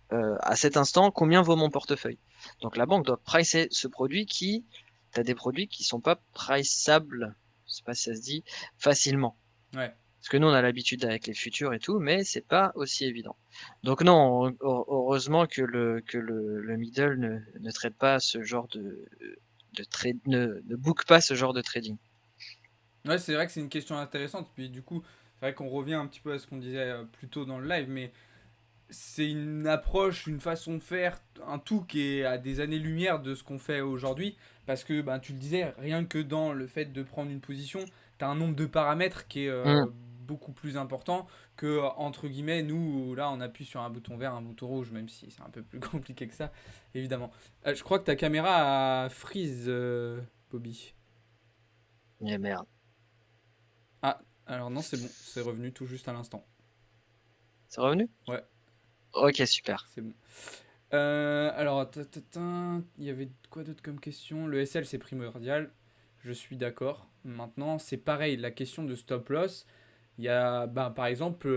à cet instant, combien vaut mon portefeuille? Donc la banque doit pricer ce produit qui, tu as des produits qui sont pas priceables, je sais pas si ça se dit, facilement. Ouais. Parce que nous, on a l'habitude avec les futurs et tout, mais c'est pas aussi évident. Donc non, heureusement que le middle ne traite pas ce genre de trade, ne book pas ce genre de trading. Ouais, c'est vrai que c'est une question intéressante. Puis du coup, c'est vrai qu'on revient un petit peu à ce qu'on disait plus tôt dans le live, mais c'est une approche, une façon de faire, un tout qui est à des années-lumière de ce qu'on fait aujourd'hui. Parce que, ben, tu le disais, rien que dans le fait de prendre une position, tu as un nombre de paramètres qui est Hmm. beaucoup plus important que, entre guillemets, nous, là, on appuie sur un bouton vert, un bouton rouge, même si c'est un peu plus compliqué que ça, évidemment. Je crois que ta caméra a freeze, Bobby. Mais merde. Ah, alors non, c'est bon, c'est revenu tout juste à l'instant. C'est revenu? Ouais, Ok, super. c'est bon. Alors, il y avait quoi d'autre comme question? Le SL, c'est primordial. Je suis d'accord. Maintenant, c'est pareil, la question de stop loss. Il y a, bah, par exemple,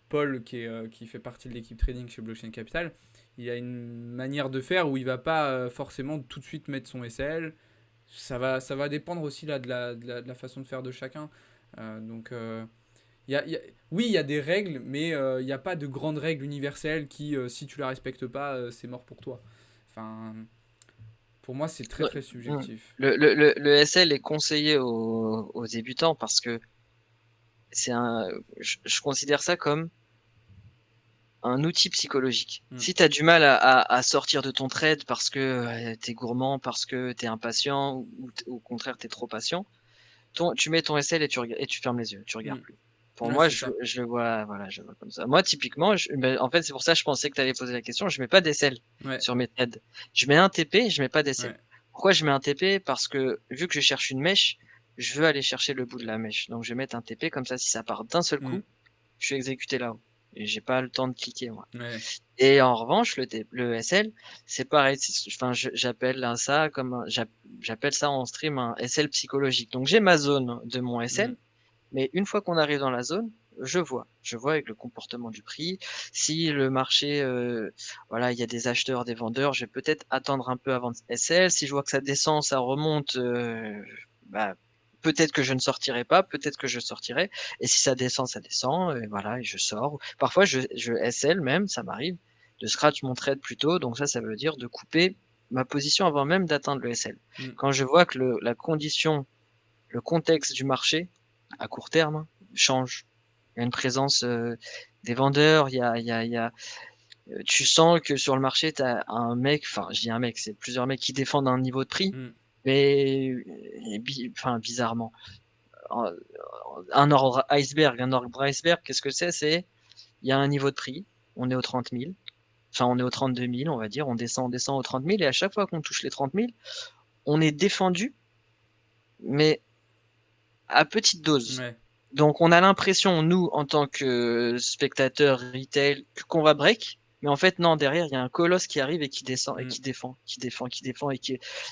Paul, qui fait partie de l'équipe trading chez Blockchain Capital. Il y a une manière de faire où il va pas forcément tout de suite mettre son SL. Ça va dépendre aussi là, de la façon de faire de chacun. Donc, il y a- oui, il y a des règles, mais il n'y a pas de grandes règles universelles qui, si tu la respectes pas, c'est mort pour toi. Enfin, pour moi, c'est très Ouais. très Hmm. subjectif. Le SL est conseillé aux débutants parce que je considère ça comme un outil psychologique. Mm. Si tu as du mal à sortir de ton trade parce que tu es gourmand, parce que tu es impatient, ou au contraire tu es trop patient, tu mets ton SL et tu fermes les yeux, tu regardes Mm. plus. Pour Ouais, moi, c'est ça. je le vois, voilà, je le vois comme ça. Moi, typiquement, ben, en fait, c'est pour ça que je pensais que tu allais poser la question. Je mets pas d'SL Ouais, sur mes trades. Je mets un TP, je mets pas d'SL. ouais. Pourquoi je mets un TP? Parce que vu que je cherche une mèche, je veux aller chercher le bout de la mèche. Donc, je vais mettre un TP comme ça, si ça part d'un seul Mm. coup, je suis exécuté là-haut. Et j'ai pas le temps de cliquer, moi. Ouais. Et en revanche, le SL, c'est pareil. Enfin, j'appelle ça comme j'appelle ça en stream un SL psychologique. Donc, j'ai ma zone de mon Mm. SL, mais une fois qu'on arrive dans la zone, je vois avec le comportement du prix. Si le marché, voilà, il y a des acheteurs, des vendeurs, je vais peut-être attendre un peu avant de SL. Si je vois que ça descend, ça remonte, bah, peut-être que je ne sortirai pas, peut-être que je sortirai et si ça descend et voilà et je sors. Parfois je SL même, ça m'arrive de scratch mon trade plus tôt, donc ça veut dire de couper ma position avant même d'atteindre le SL. Mmh. Quand je vois que le contexte du marché, à court terme, hein, change. Il y a une présence, des vendeurs, tu sens que sur le marché, tu as un mec, enfin je dis un mec, c'est plusieurs mecs qui défendent un niveau de prix, Mmh. mais enfin bizarrement. En un ordre iceberg, qu'est-ce que c'est? C'est, il y a un niveau de prix, on est aux 30 000, enfin on est aux 32 000 on va dire, on descend aux 30 000 et à chaque fois qu'on touche les 30 000, on est défendu, mais à petite dose. Ouais. Donc on a l'impression, nous, en tant que spectateurs retail, qu'on va break, mais en fait non, derrière, il y a un colosse qui arrive et qui descend et Mmh. qui défend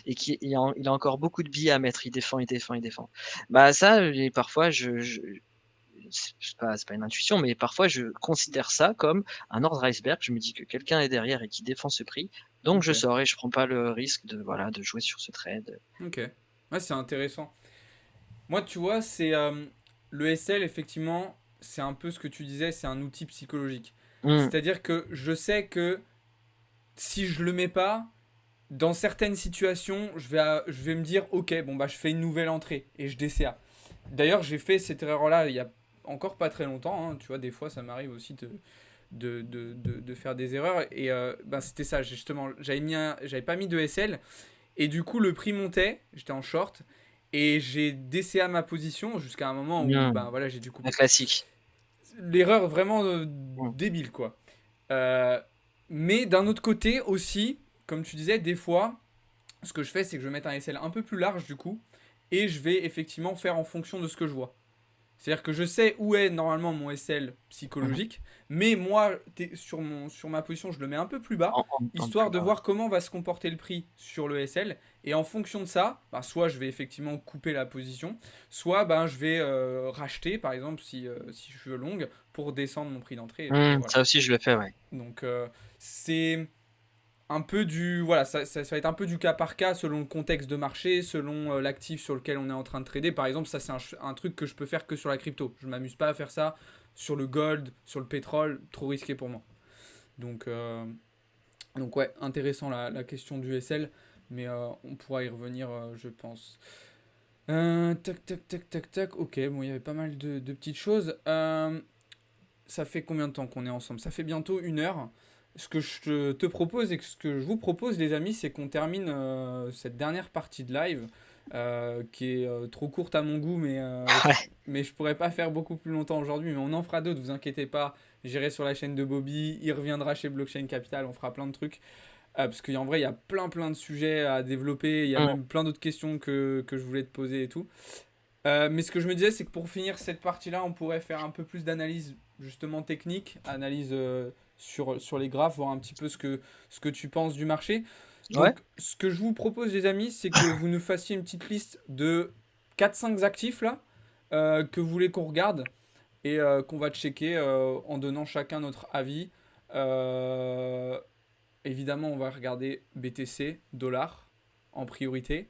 il a encore beaucoup de billes à mettre. Il défend, il défend, il défend. Bah ça, et parfois c'est pas une intuition, mais parfois je considère ça comme un ordre iceberg. Je me dis que quelqu'un est derrière et qui défend ce prix, donc je OK. sors et je prends pas le risque de voilà, de jouer sur ce trade. OK. Ouais, c'est intéressant. Moi, tu vois, le SL, effectivement, c'est un peu ce que tu disais, c'est un outil psychologique. Mmh, C'est-à-dire que je sais que si je le mets pas, dans certaines situations, je vais me dire, ok, bon bah je fais une nouvelle entrée et je DCA. D'ailleurs, j'ai fait cette erreur-là il y a encore pas très longtemps, hein. Tu vois, des fois, ça m'arrive aussi de faire des erreurs. Et ben, c'était ça, justement. J'avais pas mis de SL. Et du coup, le prix montait. J'étais en short. Et j'ai DCA ma position jusqu'à un moment où mmh, ben, voilà, j'ai dû un couper. classique. L'erreur vraiment Mmh, débile, quoi. Euh, mais d'un autre côté aussi, comme tu disais, des fois, ce que je fais, c'est que je vais mettre un SL un peu plus large du coup. Et je vais effectivement faire en fonction de ce que je vois. C'est-à-dire que je sais où est normalement mon SL mmh. psychologique, mais moi, sur ma position, je le mets un peu plus bas, En histoire plus de bas, ouais. voir comment va se comporter le prix sur le SL. Et en fonction de ça, bah, soit je vais effectivement couper la position, soit ben, je vais racheter, par exemple, si je veux longue, pour descendre mon prix d'entrée. Et voilà. Ça aussi je le fais, ouais. Donc, c'est un peu du voilà ça va être un peu du cas par cas selon le contexte de marché, selon l'actif sur lequel on est en train de trader. Par exemple, ça c'est un truc que je peux faire que sur la crypto. Je m'amuse pas à faire ça sur le gold, sur le pétrole, trop risqué pour moi. Donc ouais, intéressant la question du SL, mais on pourra y revenir, je pense. Tac tac tac tac tac. Ok, bon, il y avait pas mal de petites choses. Ça fait combien de temps qu'on est ensemble? Ça fait bientôt 1 heure. Ce que je te propose et ce que je vous propose, les amis, c'est qu'on termine cette dernière partie de live qui est trop courte à mon goût, Ouais. mais je pourrais pas faire beaucoup plus longtemps aujourd'hui. Mais on en fera d'autres, vous inquiétez pas. J'irai sur la chaîne de Bobby, il reviendra chez Blockchain Capital, on fera plein de trucs. Parce qu'en vrai, il y a plein de sujets à développer. Il y a Mmh. même plein d'autres questions que je voulais te poser et tout. Mais ce que je me disais, c'est que pour finir cette partie-là, on pourrait faire un peu plus d'analyse justement technique, analyse sur les graphes, voir un petit peu ce que tu penses du marché. Ouais, Donc, ce que je vous propose, les amis, c'est que vous nous fassiez une petite liste de 4-5 actifs là, que vous voulez qu'on regarde et qu'on va checker en donnant chacun notre avis. Euh, Évidemment, on va regarder BTC, dollar en priorité.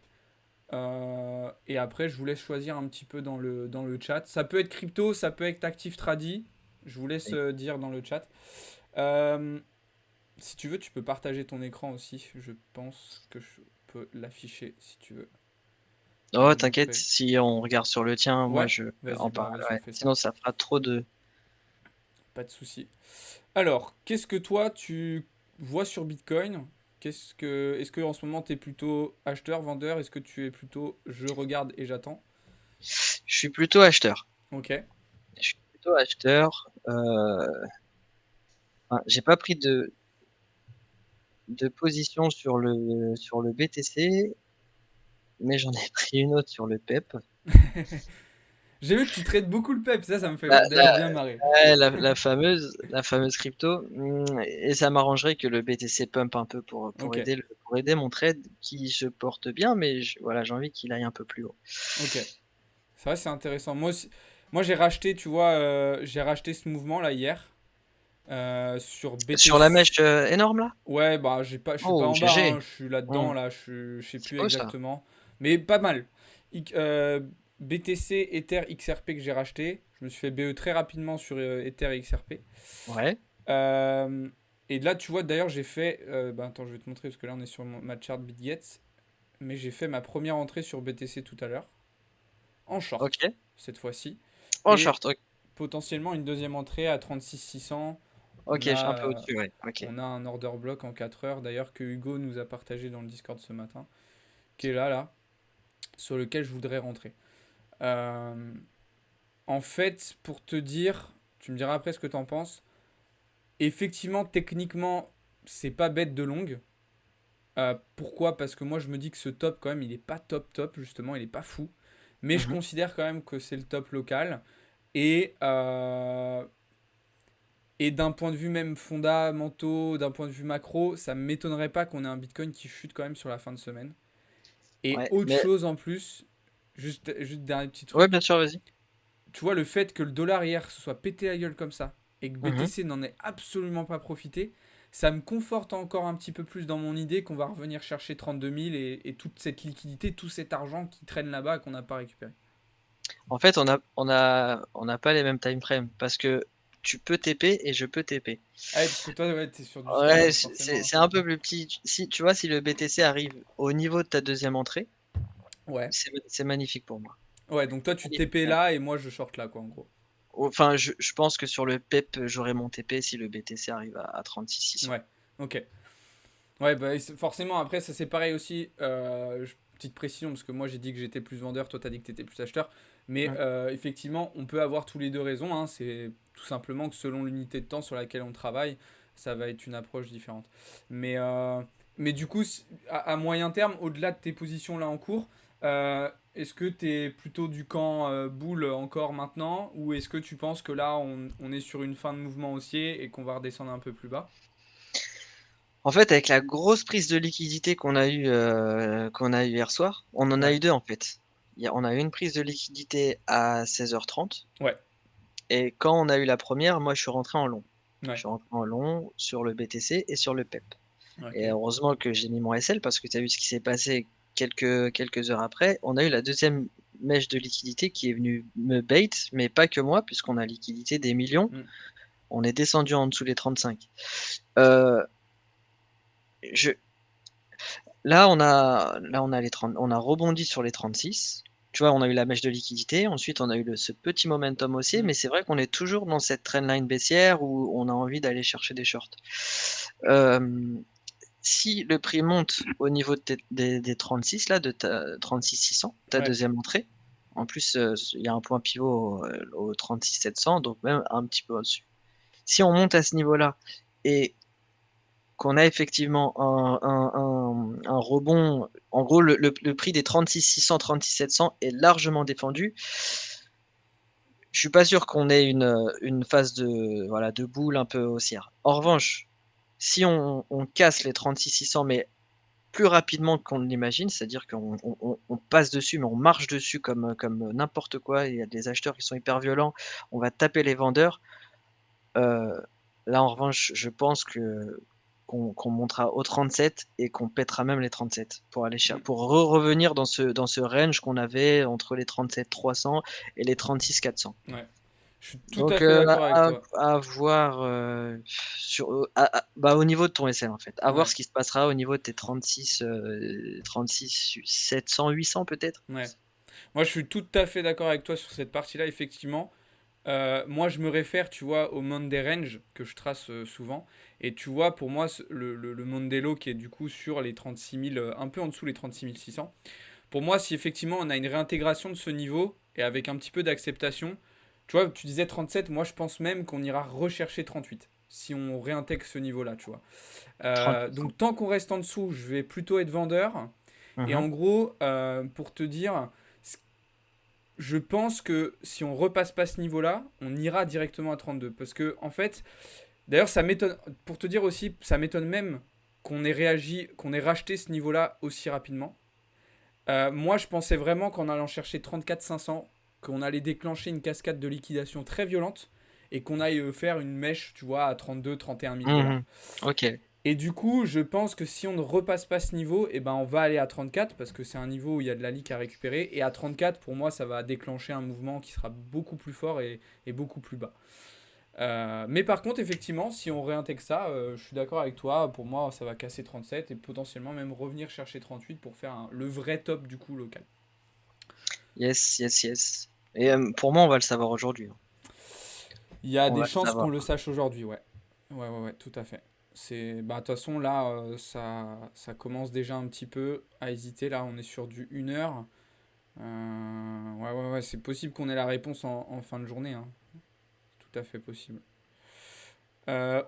Et après, je vous laisse choisir un petit peu dans le chat. Ça peut être crypto, ça peut être actif tradi. Je vous laisse et dire dans le chat. Euh, Si tu veux, tu peux partager ton écran aussi. Je pense que je peux l'afficher si tu veux. oh Vous t'inquiète, montrer. si on regarde sur le tien, moi Ouais, je vas-y, en bah parle, vas-y, on ouais. fait ça. Sinon ça fera trop de Pas de souci. Alors, qu'est-ce que toi tu vois sur Bitcoin? Est-ce que en ce moment tu es plutôt acheteur, vendeur? Est-ce que tu es plutôt je regarde et j'attends? je suis plutôt acheteur. Ok. Je suis plutôt acheteur, enfin, j'ai pas pris de position sur le BTC, mais j'en ai pris une autre sur le PEP. J'ai vu que tu traites beaucoup le PEP, ça me fait La d'ailleurs la bien marrer. ouais, la fameuse crypto, et ça m'arrangerait que le BTC pump un peu Ok, pour aider mon trade qui se porte bien, mais voilà, j'ai envie qu'il aille un peu plus haut. ok. Ça c'est intéressant. Moi aussi, moi j'ai racheté, tu vois, j'ai racheté ce mouvement là hier sur Sur la BTC. mèche énorme là? Ouais, bah je suis pas Oh, en bas, hein, GG. je suis là-dedans, Mmh. là, je sais C'est plus beau ça. exactement. Mais pas mal. BTC, Ether, XRP que j'ai racheté. Je me suis fait BE très rapidement sur Ether et XRP. Ouais. Euh, et là, tu vois, d'ailleurs, j'ai fait. Attends, je vais te montrer parce que là, on est sur ma chart BitGet. Mais j'ai fait ma première entrée sur BTC tout à l'heure. En short, Ok. cette fois-ci. En Et short. Ok, potentiellement une deuxième entrée à 36 600. ok, je suis un peu au-dessus. Ouais. Ok. On a un order block en 4 heures, d'ailleurs, que Hugo nous a partagé dans le Discord ce matin. Qui est là, sur lequel je voudrais rentrer. Euh, En fait, pour te dire, tu me diras après ce que tu en penses. Effectivement, techniquement, c'est pas bête de longue. Pourquoi? Parce que moi, je me dis que ce top, quand même, il est pas top top, justement, il est pas fou. Mais je Mhm. considère quand même que c'est le top local. Et, euh, et d'un point de vue même fondamentaux, d'un point de vue macro, ça m'étonnerait pas qu'on ait un Bitcoin qui chute quand même sur la fin de semaine. Et Ouais. autre Mais chose en plus, juste dernier petit ouais, bien truc, sûr, vas-y. tu vois, le fait que le dollar hier se soit pété la gueule comme ça et que Mhm. BTC n'en ait absolument pas profité, ça me conforte encore un petit peu plus dans mon idée qu'on va revenir chercher 32 000 et toute cette liquidité, tout cet argent qui traîne là-bas qu'on n'a pas récupéré. En fait, on n'a pas les mêmes time frames parce que tu peux TP et je peux TP. Ah ouais, parce que toi, ouais, t'es sur du Ouais, staking, c'est forcément, c'est- hein. c'est un peu plus petit. Si tu vois, si le BTC arrive au niveau de ta deuxième entrée, Ouais. c'est magnifique pour moi. Ouais, donc toi, tu Magnifique, TP même. là et moi, je short là, quoi, en gros. Enfin, je pense que sur le PEP, j'aurai mon TP si le BTC arrive à 36 600. Ouais, ok. Ouais, bah, forcément, après, ça c'est pareil aussi. Petite précision, parce que moi j'ai dit que j'étais plus vendeur, toi t'as dit que t'étais plus acheteur. Mais Mm. effectivement, on peut avoir tous les deux raisons, hein. C'est tout simplement que selon l'unité de temps sur laquelle on travaille, ça va être une approche différente. Mais, euh, mais du coup, à moyen terme, au-delà de tes positions là en cours, est-ce que t'es plutôt du camp bull encore maintenant? Ou est-ce que tu penses que là on est sur une fin de mouvement haussier et qu'on va redescendre un peu plus bas? En fait, avec la grosse prise de liquidité qu'on a eu hier soir, on en a Ouais, eu deux en fait. On a eu une prise de liquidité à 16h30 ouais, et quand on a eu la première, moi je suis rentré en long. Je ouais. suis rentré en long sur le BTC et sur le PEP. Et Ok. heureusement que j'ai mis mon SL parce que tu as vu ce qui s'est passé quelques heures après. On a eu la deuxième mèche de liquidité qui est venue me bait, mais pas que moi, puisqu'on a liquidité des millions. Mm. On est descendu en dessous les 35. Euh, je, là, on a les 30, on a rebondi sur les 36. Tu vois, on a eu la mèche de liquidité. Ensuite, on a eu ce petit momentum haussier, Mm. mais c'est vrai qu'on est toujours dans cette trendline baissière où on a envie d'aller chercher des shorts. Euh, Si le prix monte au niveau des 36, là, de ta 36 600, ta Ouais. deuxième entrée, en plus, il y a un point pivot au 36 700, donc même un petit peu au-dessus. Si on monte à ce niveau-là et qu'on a effectivement un rebond, en gros, le prix des 36 600, 36 700 est largement défendu. Je suis pas sûr qu'on ait une phase voilà, de boule un peu haussière. En revanche, si on casse les 36 600, mais plus rapidement qu'on ne l'imagine, c'est-à-dire qu'on passe dessus, mais on marche dessus comme n'importe quoi. Il y a des acheteurs qui sont hyper violents, on va taper les vendeurs. Euh, Là, en revanche, je pense qu'on montera au 37 et qu'on pètera même les 37 pour Mm. pour revenir dans ce range qu'on avait entre les 37 300 et les 36 400. Ouais. Je suis tout à Donc, fait d'accord avec toi. à voir bah, au niveau de ton SL en fait. À voir Ouais. ce qui se passera au niveau de tes 36 700, 800 peut-être. Ouais. Moi, je suis tout à fait d'accord avec toi sur cette partie-là, effectivement. Moi, je me réfère, tu vois, au Monday Range que je trace souvent. Et tu vois, pour moi, le Monday Low qui est du coup sur les 36 000, un peu en dessous les 36 600. Pour moi, si effectivement on a une réintégration de ce niveau et avec un petit peu d'acceptation, tu vois, tu disais 37, moi je pense même qu'on ira rechercher 38 si on réintègre ce niveau-là, tu vois. 30%. Donc tant qu'on reste en dessous, je vais plutôt être vendeur. Et Mhm. en gros, pour te dire, je pense que si on repasse pas ce niveau-là, on ira directement à 32. Parce que, en fait, d'ailleurs, ça m'étonne, pour te dire aussi, ça m'étonne même qu'on ait réagi, qu'on ait racheté ce niveau-là aussi rapidement. Moi, je pensais vraiment qu'en allant chercher 34 500, qu'on allait déclencher une cascade de liquidation très violente et qu'on aille faire une mèche, tu vois, à 32 31 000 dollars. Mhm. Ok. Et du coup, je pense que si on ne repasse pas ce niveau, eh ben on va aller à 34 parce que c'est un niveau où il y a de la lique à récupérer. Et à 34, pour moi, ça va déclencher un mouvement qui sera beaucoup plus fort et beaucoup plus bas. Mais par contre, effectivement, si on réintègre ça, je suis d'accord avec toi. Pour moi, ça va casser 37 et potentiellement même revenir chercher 38 pour faire le vrai top du coup local. Yes, yes, yes. Et pour moi, on va le savoir aujourd'hui, hein. Il y a On des va le chances qu'on savoir. le sache aujourd'hui, ouais. Ouais, ouais, ouais, tout à fait. Bah, de toute façon, là, ça commence déjà un petit peu à hésiter. Là, on est sur du 1 heure. Ouais, ouais, ouais, c'est possible qu'on ait la réponse en fin de journée, hein. Tout à fait possible.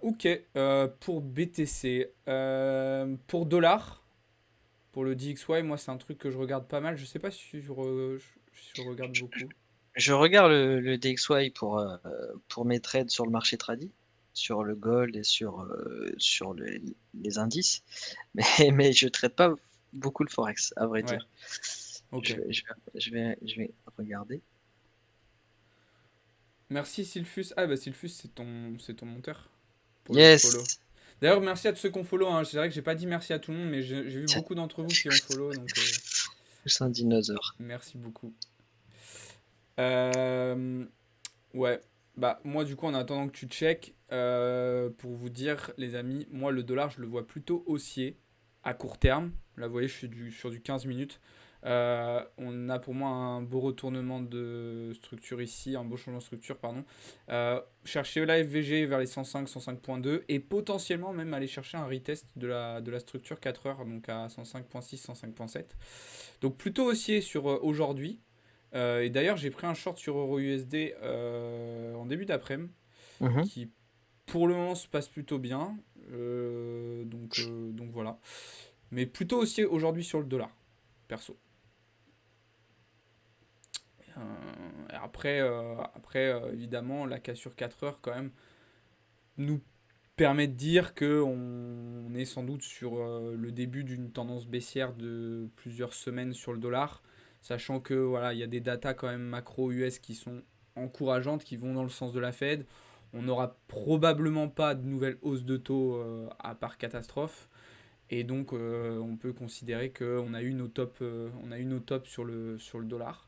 Ok, pour BTC. Pour dollar, pour le DXY, moi, c'est un truc que je regarde pas mal. Je sais pas si je regarde Je, beaucoup. je regarde le DXY pour mes trades sur le marché tradi, sur le gold et sur les indices, mais, mais je traite pas beaucoup le forex, à vrai Ouais, dire. ok. Je vais regarder. Merci Sylphus. Ah bah Sylphus, c'est ton monteur pour le follow. Yes! D'ailleurs, merci à tous ceux qui ont follow, hein. C'est vrai que j'ai pas dit merci à tout le monde, mais j'ai vu beaucoup d'entre vous qui ont follow, donc C'est un dinosaure. merci beaucoup. Euh, ouais, bah moi du coup en attendant que tu check, pour vous dire les amis, moi le dollar je le vois plutôt haussier à court terme. Là vous voyez je suis sur du 15 minutes. On a pour moi un beau retournement de structure ici, un beau changement de structure, pardon. Chercher la FVG vers les 105, 105.2 et potentiellement même aller chercher un retest de la structure 4 heures, donc à 105.6, 105.7. Donc plutôt haussier sur aujourd'hui. Et d'ailleurs, j'ai pris un short sur EURUSD en début d'après-midi Mhm. qui pour le moment se passe plutôt bien. Donc voilà. Mais plutôt aussi aujourd'hui sur le dollar, perso. Après, évidemment, la cassure 4 heures quand même nous permet de dire que on est sans doute sur le début d'une tendance baissière de plusieurs semaines sur le dollar, sachant que voilà, il y a des datas quand même macro US qui sont encourageantes, qui vont dans le sens de la Fed. On n'aura probablement pas de nouvelles hausses de taux à part catastrophe. Et donc, on peut considérer qu'on a eu nos tops, on a eu nos tops sur le dollar.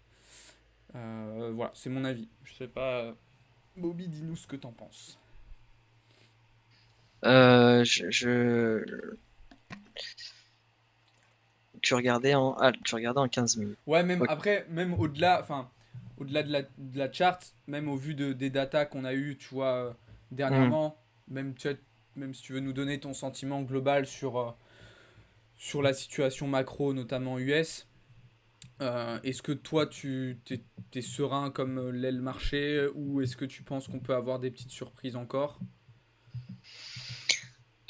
Voilà, c'est mon avis. Je sais pas, Bobby, dis-nous ce que t'en penses. Je... Tu regardais en 15 minutes. Ouais, même Ok. après, même au-delà, enfin, au-delà de la chart, même au vu des datas qu'on a eu, tu vois, Mhm. dernièrement, même, même si tu veux nous donner ton sentiment global sur la situation macro, notamment US, est-ce que toi, t'es serein comme l'est le marché, ou est-ce que tu penses qu'on peut avoir des petites surprises encore?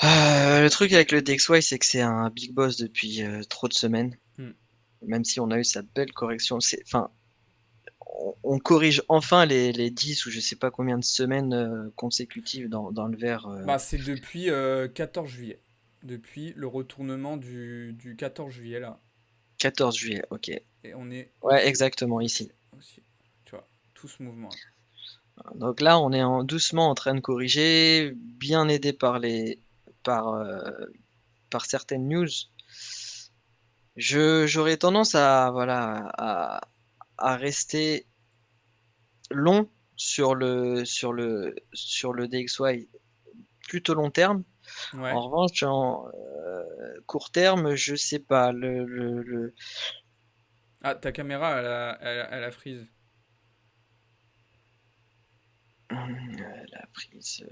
Le truc avec le DXY, c'est que c'est un big boss depuis trop de semaines. Hmm. Même si on a eu cette belle correction. Enfin, on corrige enfin les 10 ou je sais pas combien de semaines consécutives dans le vert. Bah, c'est depuis 14 juillet. Depuis le retournement du 14 juillet, là. 14 juillet, ok. Et on est Ouais, haussier, exactement, ici. haussier, haussier. Tu vois, tout ce mouvement-là. Donc là, on est doucement en train de corriger, bien aidé par, euh, par certaines news. J'aurais tendance à rester long sur le DXY plutôt long terme. Ouais. En revanche, en court terme, je sais pas. Ah, ta caméra, elle a freeze. La prise.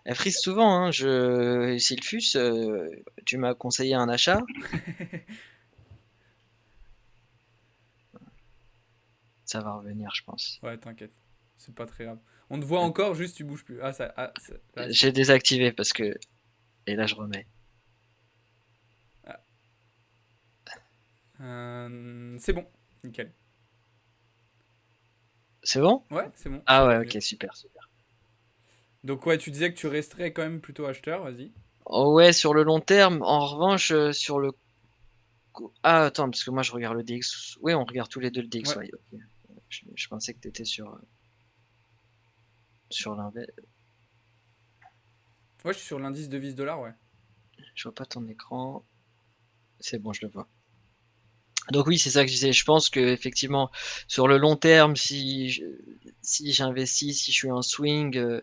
Elle frise souvent, hein. Sylphus, tu m'as conseillé un achat. Ça va revenir, je pense. Ouais, t'inquiète. C'est pas très grave. On te voit encore, juste tu bouges plus. Là, J'ai désactivé parce que. Et là, je remets. ah, c'est bon. Nickel. C'est bon? Ouais, c'est bon, c'est Ah ouais, revenu. ok, super, super. Donc, ouais, tu disais que tu resterais quand même plutôt acheteur, vas-y. Oh ouais, sur le long terme. En revanche, sur le. Ah, attends, parce que moi, je regarde le DX. Oui, on regarde tous les deux le Ouais. DXY. Ok. Je pensais que tu étais sur l'inverse. Ouais, je suis sur l'indice devise dollar, ouais. Je vois pas ton écran. C'est bon, je le vois. Donc oui, c'est ça que je disais. Je pense que effectivement, sur le long terme, si j'investis, si je suis en swing,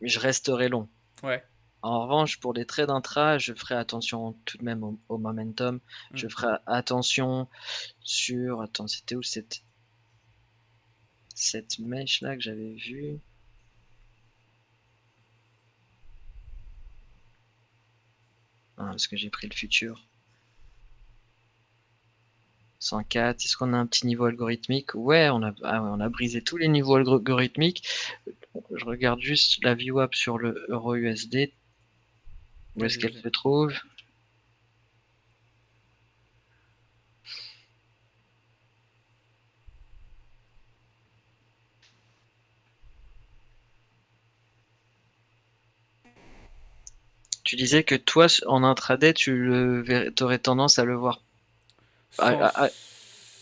je resterai long. Ouais. En revanche, pour les trades intra, je ferai attention tout de même au momentum. Je Hmm. ferai attention sur... Attends, c'était où cette mèche-là que j'avais vue? Ah, parce que j'ai pris le futur. 104. Est-ce qu'on a un petit niveau algorithmique? Ouais, on a brisé tous les niveaux algorithmiques. Je regarde juste la VWAP sur le euro USD. Où est-ce Vas-y, qu'elle vas-y. se trouve? Tu disais que toi, en intraday, t'aurais tendance à le voir. Ah, 100, ah, ah,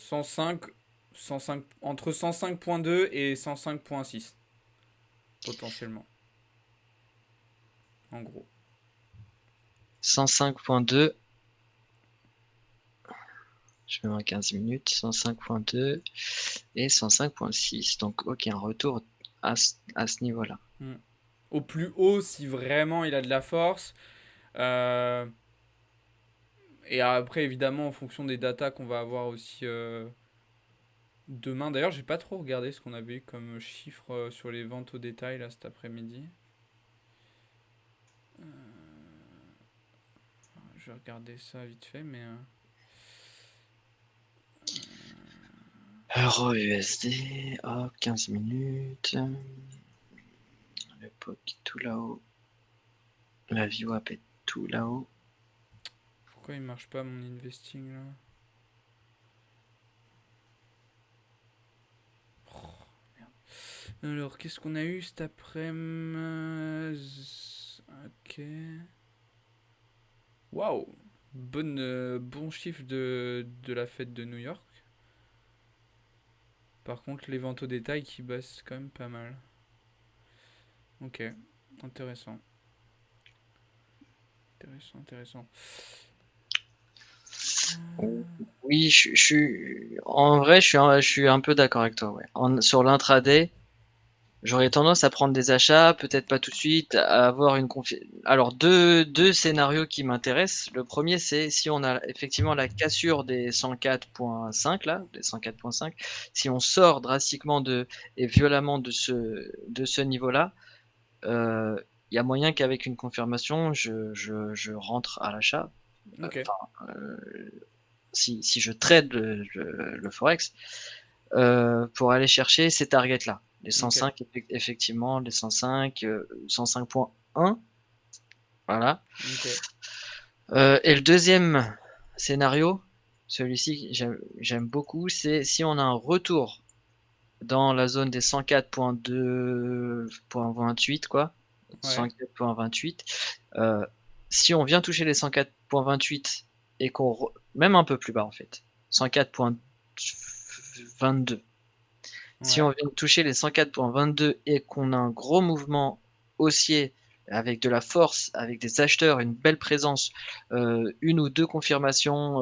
105, 105, entre 105.2 et 105.6, potentiellement, en gros. 105.2. Je mets en 15 minutes. 105.2 et 105.6. Donc, ok, un retour à ce niveau-là. Hmm. Au plus haut, si vraiment il a de la force. Euh, et après, évidemment, en fonction des datas qu'on va avoir aussi demain. D'ailleurs, j'ai pas trop regardé ce qu'on avait eu comme chiffre sur les ventes au détail là cet après-midi. Je vais regarder ça vite fait, mais Euro USD, hop, 15 minutes. Le POC est tout là-haut. La VWAP est tout là-haut. pourquoi il marche pas mon investing là? Alors, qu'est-ce qu'on a eu cet après-midi? Ok. Waouh! Bon chiffre de la fête de New York. Par contre, les ventes au détail qui baissent quand même pas mal. Ok, intéressant. Intéressant, intéressant. Oui, en vrai, je suis un peu d'accord avec toi. Ouais. Sur l'intraday, j'aurais tendance à prendre des achats, peut-être pas tout de suite, à avoir une Alors, deux scénarios qui m'intéressent. Le premier, c'est si on a effectivement la cassure des 104.5, là, des 104.5, si on sort drastiquement et violemment de ce niveau-là, euh, il y a moyen qu'avec une confirmation, je rentre à l'achat. Ok, Enfin, si je trade le Forex, pour aller chercher ces targets-là. Les ok, 105, effectivement, les 105, 105.1, voilà. ok. Et le deuxième scénario, celui-ci, j'aime beaucoup, c'est si on a un retour dans la zone des 104.2.28, quoi, Ouais, 104.28, si on vient toucher les 104.28 et même un peu plus bas en fait, 104.22. Si on ouais. vient de toucher les 104.22 et qu'on a un gros mouvement haussier avec de la force, avec des acheteurs, une belle présence, une ou deux confirmations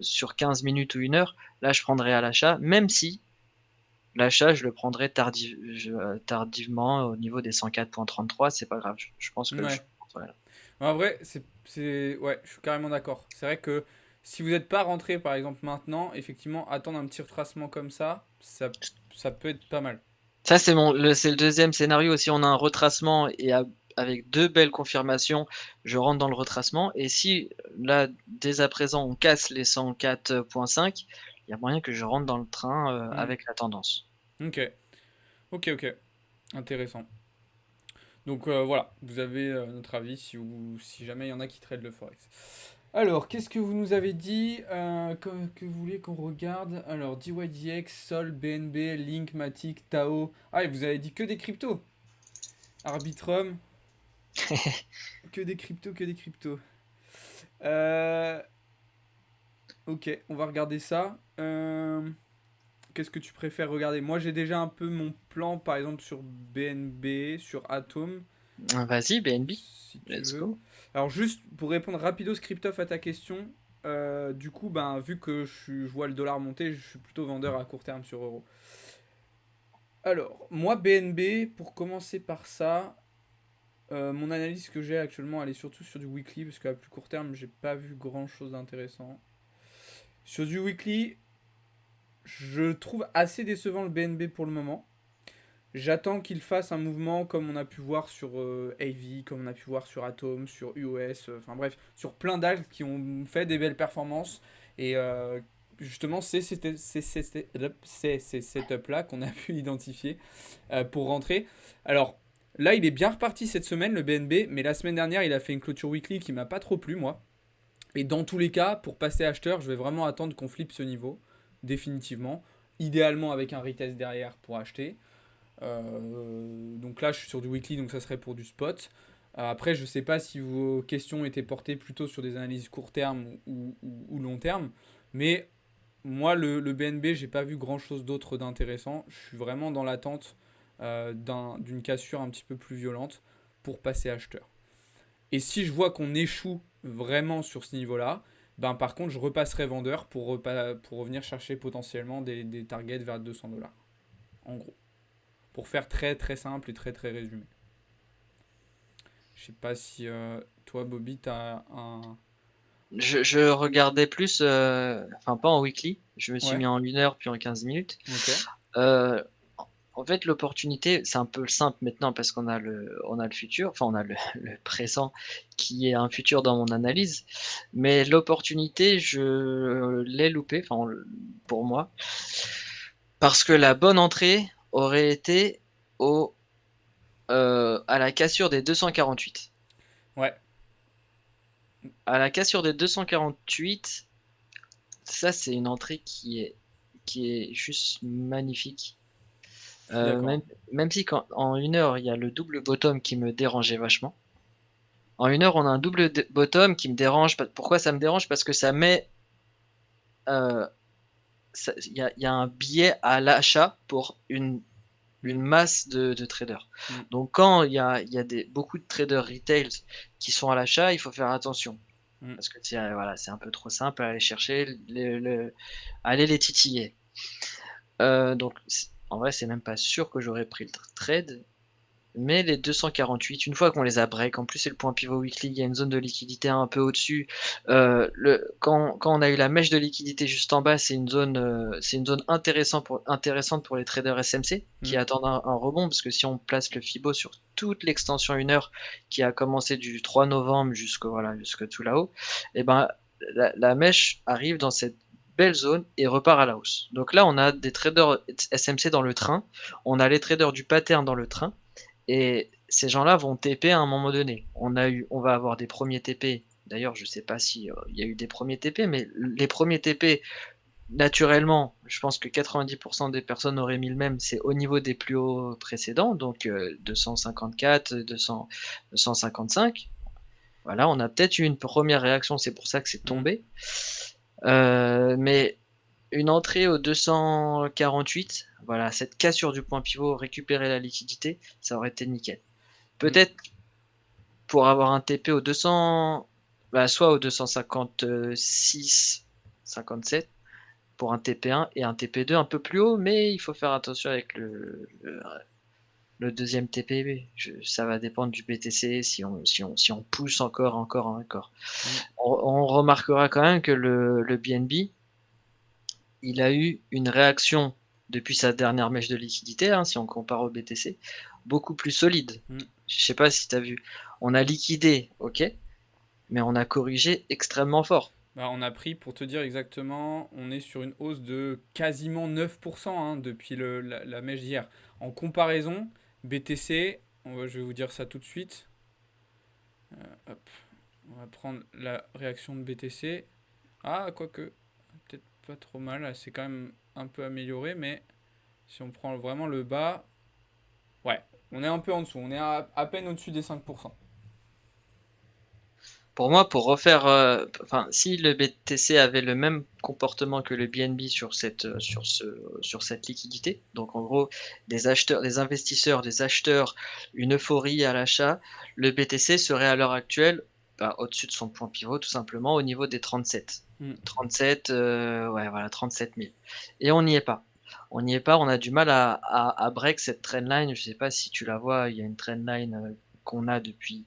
sur 15 minutes ou une heure, là je prendrai à l'achat, même si l'achat je le prendrai tardivement au niveau des 104.33, c'est pas grave. Je pense que Ouais. voilà. En vrai, ouais, je suis carrément d'accord. C'est vrai que si vous n'êtes pas rentré, par exemple, maintenant, effectivement, attendre un petit retracement comme ça peut être pas mal. Ça, c'est le deuxième scénario. Si on a un retracement avec deux belles confirmations, je rentre dans le retracement. Et si là, dès à présent, on casse les 104.5, il y a moyen que je rentre dans le train Hmm. avec la tendance. Ok, ok, ok. Intéressant. Donc voilà, vous avez notre avis si jamais il y en a qui tradent le Forex. Alors, qu'est-ce que vous nous avez dit que vous voulez qu'on regarde? Alors, DYDX, Sol, BNB, Link, Matic, Tao. Ah, et vous avez dit que des cryptos. Arbitrum, que des cryptos, que des cryptos. Euh, ok, on va regarder ça. Qu'est-ce que tu préfères regarder? Moi, j'ai déjà un peu mon plan, par exemple, sur BNB, sur Atom. Vas-y, BNB, si tu let's veux. go. Alors juste pour répondre rapido scriptof à ta question, du coup, ben, vu que je vois le dollar monter, je suis plutôt vendeur à court terme sur euro. Alors, moi, BNB, pour commencer par ça, mon analyse que j'ai actuellement, elle est surtout sur du weekly, parce qu'à plus court terme, j'ai pas vu grand chose d'intéressant. Sur du weekly, je trouve assez décevant le BNB pour le moment. J'attends qu'il fasse un mouvement comme on a pu voir sur AV, comme on a pu voir sur Atom, sur UOS, enfin bref, sur plein d'altes qui ont fait des belles performances. Et justement, c'est ces setups-là qu'on a pu identifier pour rentrer. Alors là, il est bien reparti cette semaine, le BNB, mais la semaine dernière, il a fait une clôture weekly qui m'a pas trop plu, moi. Et dans tous les cas, pour passer acheteur, je vais vraiment attendre qu'on flippe ce niveau, définitivement. Idéalement avec un retest derrière pour acheter. Donc là, je suis sur du weekly, donc ça serait pour du spot. Après, je ne sais pas si vos questions étaient portées plutôt sur des analyses court terme ou long terme, mais moi, le BNB, j'ai pas vu grand chose d'autre d'intéressant. Je suis vraiment dans l'attente d'une cassure un petit peu plus violente pour passer acheteur. Et si je vois qu'on échoue vraiment sur ce niveau-là, ben par contre, je repasserai vendeur pour revenir chercher potentiellement des targets vers 200 $. En gros. Pour faire très très simple et très très résumé. Je sais pas si toi, Bobby, t'as un. Je regardais plus, enfin pas en weekly, je me suis Ouais, mis en 1 heure puis en 15 minutes. ok. Euh, En fait, l'opportunité, c'est un peu simple maintenant parce qu'on a le futur, enfin on a le, le présent qui est un futur dans mon analyse, mais l'opportunité, je l'ai loupé, enfin pour moi, parce que la bonne entrée aurait été à la cassure des 248. Ouais, À la cassure des 248, ça c'est une entrée qui est juste magnifique. je suis Euh, d'accord. même, même si en 1 heure, il y a le double bottom qui me dérangeait vachement. En 1 heure, on a un double bottom qui me dérange. Pourquoi ça me dérange? Parce que ça met, euh, il y a un biais à l'achat pour une Mm, masse de traders. mm, Donc quand il y a beaucoup de traders retail qui sont à l'achat, il faut faire attention. mm. Parce que voilà, c'est un peu trop simple à aller chercher, aller les titiller. Donc en vrai, c'est même pas sûr que j'aurais pris le trade. Mais les 248, une fois qu'on les a break, en plus c'est le point pivot weekly, il y a une zone de liquidité un peu au-dessus. Quand on a eu la mèche de liquidité juste en bas, c'est une zone intéressante pour les traders SMC qui Mm. attendent un rebond, parce que si on place le Fibo sur toute l'extension 1 heure qui a commencé du 3 novembre jusque tout là-haut, et ben la mèche arrive dans cette belle zone et repart à la hausse. Donc là, on a des traders SMC dans le train, on a les traders du pattern dans le train. Et ces gens-là vont TP à un moment donné. On va avoir des premiers TP. D'ailleurs, je sais pas si il y a eu des premiers TP, mais les premiers TP, naturellement, je pense que 90% des personnes auraient mis le même. C'est au niveau des plus hauts précédents, donc 254, 200, 255. Voilà, on a peut-être eu une première réaction, c'est pour ça que c'est Mm. tombé. Mais une entrée au 248, voilà, cette cassure du point pivot, récupérer la liquidité, ça aurait été nickel. Mm. Peut-être pour avoir un TP au 200, bah, soit au 256, 57 pour un TP1 et un TP2 un peu plus haut, mais il faut faire attention avec le deuxième TP. Ça va dépendre du BTC si on pousse encore, encore, encore. Mm. On remarquera quand même que le BNB, il a eu une réaction depuis sa dernière mèche de liquidité, hein, si on compare au BTC, beaucoup plus solide. Mm. Je sais pas si tu as vu. On a liquidé, ok, mais on a corrigé extrêmement fort. Bah, on a pris, pour te dire exactement, on est sur une hausse de quasiment 9% hein, depuis la mèche d'hier. En comparaison, BTC, je vais vous dire ça tout de suite. Hop, on va prendre la réaction de BTC. Ah, quoique, peut-être pas trop mal. C'est quand même un peu amélioré, mais si on prend vraiment le bas, ouais, on est un peu en dessous. On est à peine au-dessus des 5%. Pour moi, pour refaire, enfin, si le BTC avait le même comportement que le BNB sur cette liquidité, donc en gros des acheteurs, des investisseurs, des acheteurs, une euphorie à l'achat, le BTC serait à l'heure actuelle, bah, au-dessus de son point pivot tout simplement au niveau des 37. Mmh. 37, ouais voilà 37 000 et on n'y est pas. On n'y est pas, on a du mal à break cette trendline. Je sais pas si tu la vois, il y a une trendline, qu'on a depuis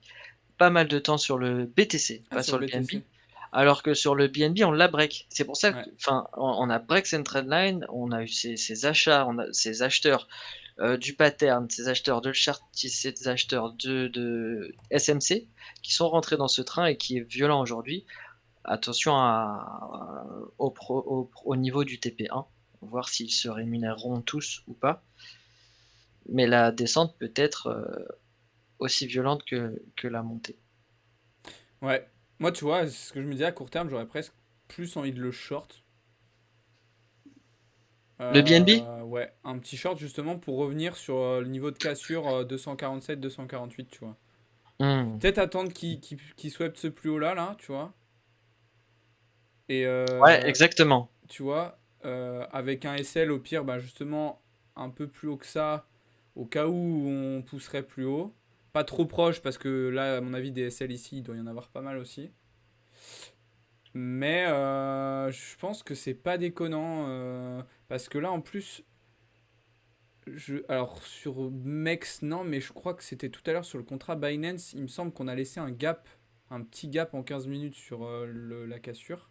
pas mal de temps sur le BTC, Ah, pas sur sur le le BNB, BTC. alors que sur le BNB, on l'a break. C'est pour ça que Ouais. enfin, on a break cette trendline, on a eu ces achats, on a ces acheteurs, du pattern, ces acheteurs de Chartis, ces acheteurs de SMC qui sont rentrés dans ce train et qui est violent aujourd'hui. Attention au niveau du TP1, voir s'ils se rémunéreront tous ou pas. Mais la descente peut être, aussi violente que la montée. Ouais. Moi, tu vois, ce que je me disais à court terme, j'aurais presque plus envie de le short. Le BNB? Ouais, un petit short justement pour revenir sur le niveau de cassure 247-248, tu vois. Mmh. Peut-être attendre qu'il swept ce plus haut là, tu vois. Et Ouais, exactement. tu vois, avec un SL au pire, bah justement un peu plus haut que ça, au cas où on pousserait plus haut. Pas trop proche parce que là, à mon avis, des SL ici, il doit y en avoir pas mal aussi. Mais je pense que c'est pas déconnant parce que là, en plus, alors sur Mex, non, mais je crois que c'était tout à l'heure sur le contrat Binance. Il me semble qu'on a laissé un gap, un petit gap en 15 minutes sur la cassure.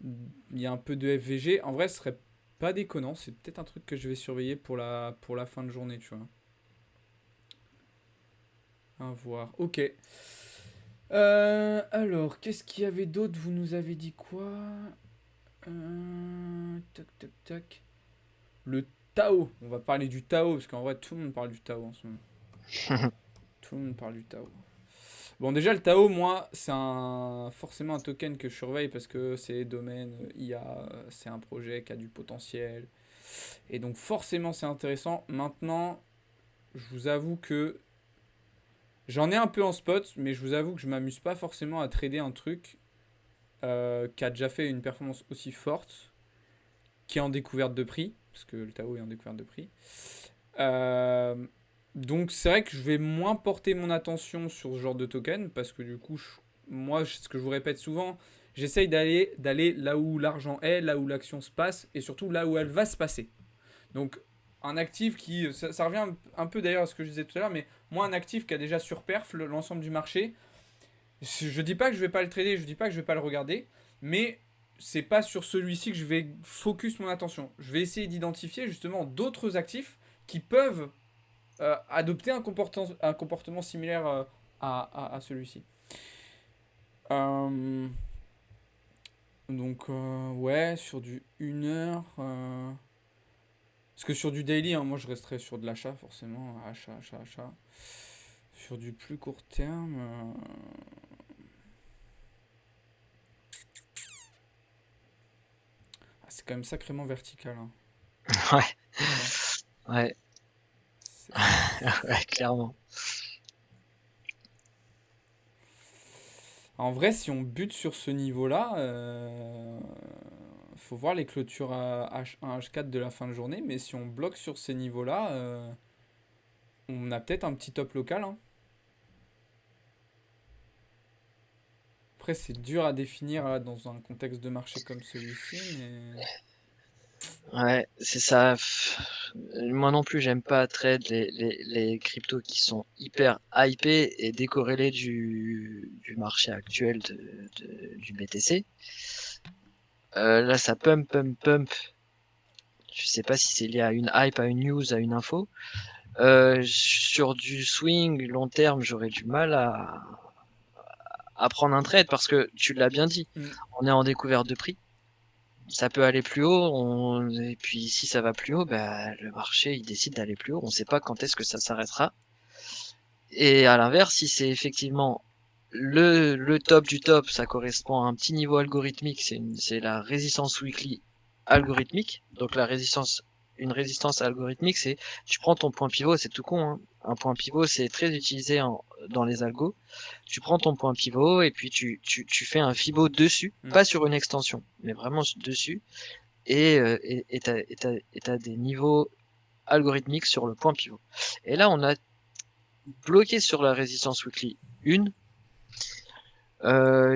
Il y a un peu de FVG. En vrai, ce serait pas déconnant. C'est peut-être un truc que je vais surveiller pour la fin de journée, tu vois. À voir. Ok. Alors, qu'est-ce qu'il y avait d'autre? Vous nous avez dit quoi? Tac, tac, tac. Le Tao. On va parler du Tao, parce qu'en vrai, tout le monde parle du Tao en ce moment. Tout le monde parle du Tao. Bon, déjà, le Tao, moi, c'est forcément un token que je surveille parce que c'est domaine IA, c'est un projet qui a du potentiel. Et donc, forcément, c'est intéressant. Maintenant, je vous avoue que j'en ai un peu en spot, mais je vous avoue que je m'amuse pas forcément à trader un truc qui a déjà fait une performance aussi forte, qui est en découverte de prix, parce que le Tao est en découverte de prix. Euh, donc c'est vrai que je vais moins porter mon attention sur ce genre de token, parce que du coup, moi, ce que je vous répète souvent, j'essaye d'aller là où l'argent est, là où l'action se passe, et surtout là où elle va se passer. Donc un actif qui, ça revient un peu d'ailleurs à ce que je disais tout à l'heure, mais moi un actif qui a déjà surperf l'ensemble du marché, je dis pas que je vais pas le trader, je dis pas que je vais pas le regarder, mais c'est pas sur celui-ci que je vais focus mon attention. Je vais essayer d'identifier justement d'autres actifs qui peuvent adopter un comportement similaire à celui-ci. Euh, donc ouais, sur du 1 heure. Parce que sur du daily, hein, moi je resterai sur de l'achat forcément. Achat, achat, achat. Sur du plus court terme. C'est quand même sacrément vertical. Hein. Ouais, Putain. ouais, C'est- ouais, clairement. En vrai, si on bute sur ce niveau-là, faut voir les clôtures à H1, H4 de la fin de journée. Mais si on bloque sur ces niveaux-là, on a peut-être un petit top local. Hein. Après, c'est dur à définir là, dans un contexte de marché comme celui-ci, mais Ouais, c'est ça. Moi non plus, j'aime pas trade les cryptos qui sont hyper hypés et décorrélés du marché actuel du BTC. Là, ça pump, pump, pump. Je sais pas si c'est lié à une hype, à une news, à une info. Sur du swing long terme, j'aurais du mal à prendre un trade parce que tu l'as bien dit, hmm, on est en découverte de prix. Ça peut aller plus haut, et puis si ça va plus haut, bah, le marché il décide d'aller plus haut. On ne sait pas quand est-ce que ça s'arrêtera. Et à l'inverse, si c'est effectivement le top du top, ça correspond à un petit niveau algorithmique, c'est la résistance weekly algorithmique. Donc une résistance algorithmique, c'est tu prends ton point pivot, c'est tout con, hein. Un point pivot, c'est très utilisé dans les algos. Tu prends ton point pivot et puis tu fais un Fibo dessus, pas sur une extension, mais vraiment dessus. Et t'as des niveaux algorithmiques sur le point pivot. Et là, on a bloqué sur la résistance weekly 1.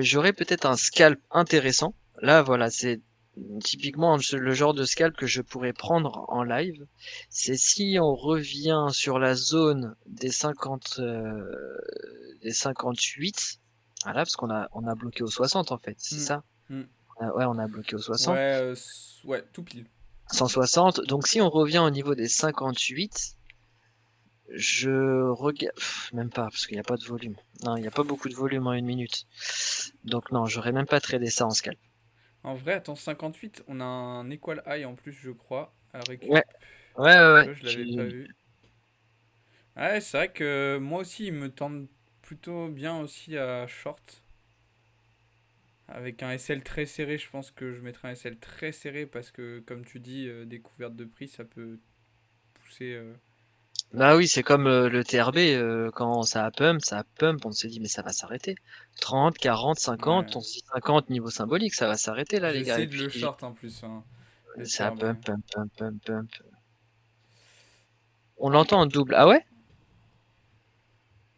J'aurais peut-être un scalp intéressant. Là, voilà, c'est typiquement le genre de scalp que je pourrais prendre en live. C'est si on revient sur la zone des 50, des 58. Voilà, parce on a bloqué au 60 en fait, c'est ça? Ouais, on a bloqué au 60. Ouais, tout pile. 160. Donc si on revient au niveau des 58, je regarde, même pas, parce qu'il n'y a pas de volume. Non, il n'y a pas beaucoup de volume en 1 minute. Donc non, j'aurais même pas tradé ça en scalp. En vrai, attends, 58, on a un equal high en plus, je crois, à récup. Ouais, ouais. Tu vois, je l'avais pas vu. Ouais, c'est vrai que moi aussi, il me tente plutôt bien aussi à short. Avec un SL très serré, je pense que je mettrai un SL très serré parce que, comme tu dis, des couvertes de prix, ça peut pousser. Bah oui, c'est comme le TRB, quand ça pump, on s'est dit mais ça va s'arrêter. 30, 40, 50, Ouais. on se dit 50 niveau symbolique, ça va s'arrêter là les gars. J'essaie Et de le puis short en plus, hein, le ça TRB. pump. On l'entend en double. Ah ouais?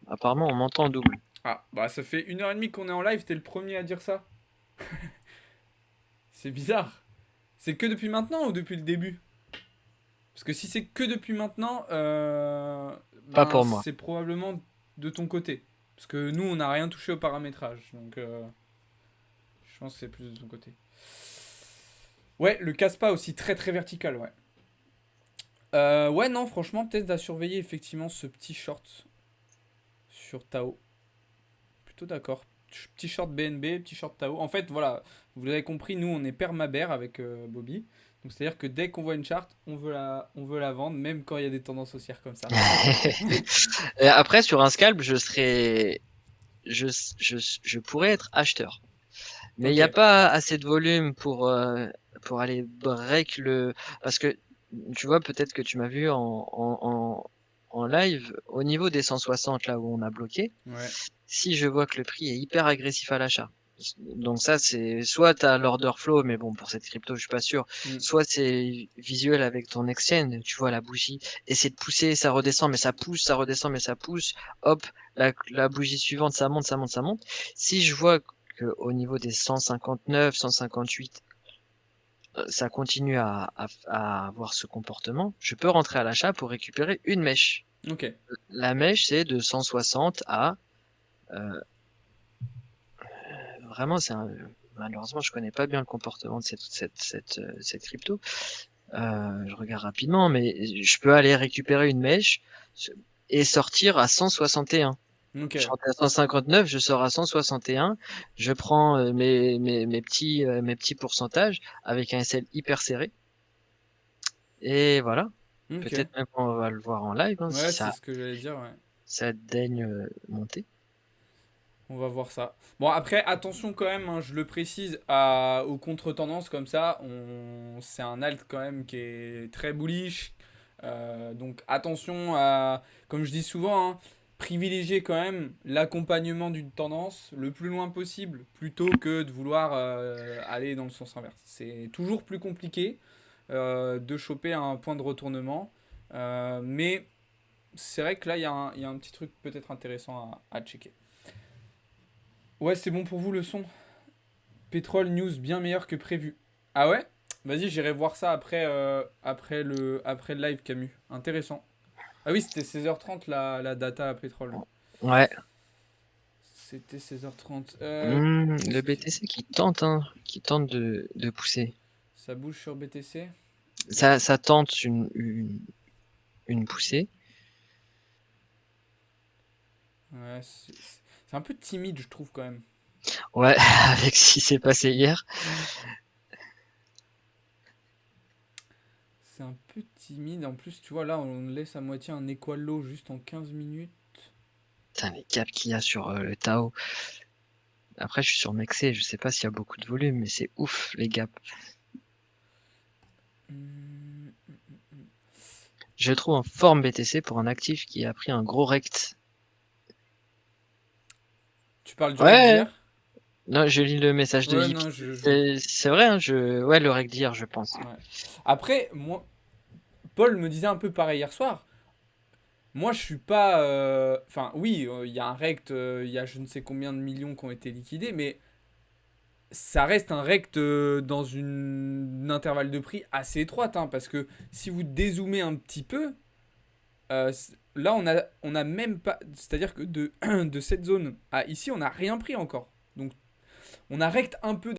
Apparemment on m'entend en double. Ah, bah ça fait 1h30 qu'on est en live, t'es le premier à dire ça. C'est bizarre. C'est que depuis maintenant ou depuis le début? Parce que si c'est que depuis maintenant, Pas ben pour moi. c'est probablement de ton côté. Parce que nous, on n'a rien touché au paramétrage. Donc je pense que c'est plus de ton côté. Ouais, le casse-pas aussi très très vertical, ouais. Ouais, non, franchement, peut-être à surveiller effectivement ce petit short sur Tao. Plutôt d'accord. Petit short BNB, petit short Tao. En fait, voilà, vous l'avez compris, nous on est permabère avec Bobby. Donc c'est-à-dire que dès qu'on voit une charte, on veut la vendre, même quand il y a des tendances haussières comme ça. Et après sur un scalp, je pourrais être acheteur. Mais il n'y Ok. a pas assez de volume pour aller break parce que tu vois, peut-être que tu m'as vu en live, au niveau des 160 là où on a bloqué, Ouais. si je vois que le prix est hyper agressif à l'achat. Donc ça, c'est soit tu as l'order flow, mais bon, pour cette crypto, je suis pas sûr. Mm. Soit c'est visuel avec ton exchange, tu vois la bougie, essaie de pousser, ça redescend, mais ça pousse, ça redescend, mais ça pousse. Hop, la bougie suivante, ça monte, ça monte, ça monte. Si je vois que au niveau des 159, 158, ça continue à avoir ce comportement, je peux rentrer à l'achat pour récupérer une mèche. Ok. La mèche, c'est de 160 à euh, vraiment, malheureusement, je connais pas bien le comportement de cette crypto. Je regarde rapidement, mais je peux aller récupérer une mèche et sortir à 161. Je Ok. rentre à 159, je sors à 161, je prends mes petits pourcentages avec un SL hyper serré. Et voilà. Ok. Peut-être même qu'on va le voir en live, hein, si Ouais, c'est ce que j'allais dire, ouais. ça daigne monter. On va voir ça. Bon, après, attention quand même, hein, je le précise, aux contre-tendances comme ça, c'est un alt quand même qui est très bullish. Donc attention à, comme je dis souvent, hein, privilégier quand même l'accompagnement d'une tendance le plus loin possible, plutôt que de vouloir aller dans le sens inverse. C'est toujours plus compliqué de choper un point de retournement. Mais c'est vrai que là, il y a un petit truc peut-être intéressant à checker. Ouais, c'est bon pour vous le son. Pétrole news bien meilleur que prévu. Ah ouais? Vas-y, j'irai voir ça après le live, Camus. Intéressant. Ah oui, c'était 16h30 la data à pétrole. Ouais. C'était 16h30. Le Est-ce que BTC qui tente de pousser. ça bouge sur BTC? Ça tente une poussée. Ouais, c'est un peu timide, je trouve quand même. Ouais, avec ce qui s'est passé hier. C'est un peu timide. En plus, tu vois, là, on laisse à moitié un équal low juste en 15 minutes. Putain, les gaps qu'il y a sur le Tao. Après, je suis sur Mexé, je sais pas s'il y a beaucoup de volume, mais c'est ouf les gaps. Hum, hum, hum. Je trouve en forme BTC pour un actif qui a pris un gros rect. Tu parles du rec Ouais, d'hier? non, je lis le message de Ouais, Yippee. non, je C'est vrai, hein, ouais, le rect d'hier, je pense. ouais. Après, moi, Paul me disait un peu pareil hier soir. Moi, je suis pas. Enfin, oui, il y a un rect, il y a je ne sais combien de millions qui ont été liquidés, mais ça reste un rect dans une intervalle de prix assez étroite, hein, parce que si vous dézoomez un petit peu, là, on a même pas. C'est-à-dire que de, de cette zone à ici, on n'a rien pris encore. Donc, on a rect un peu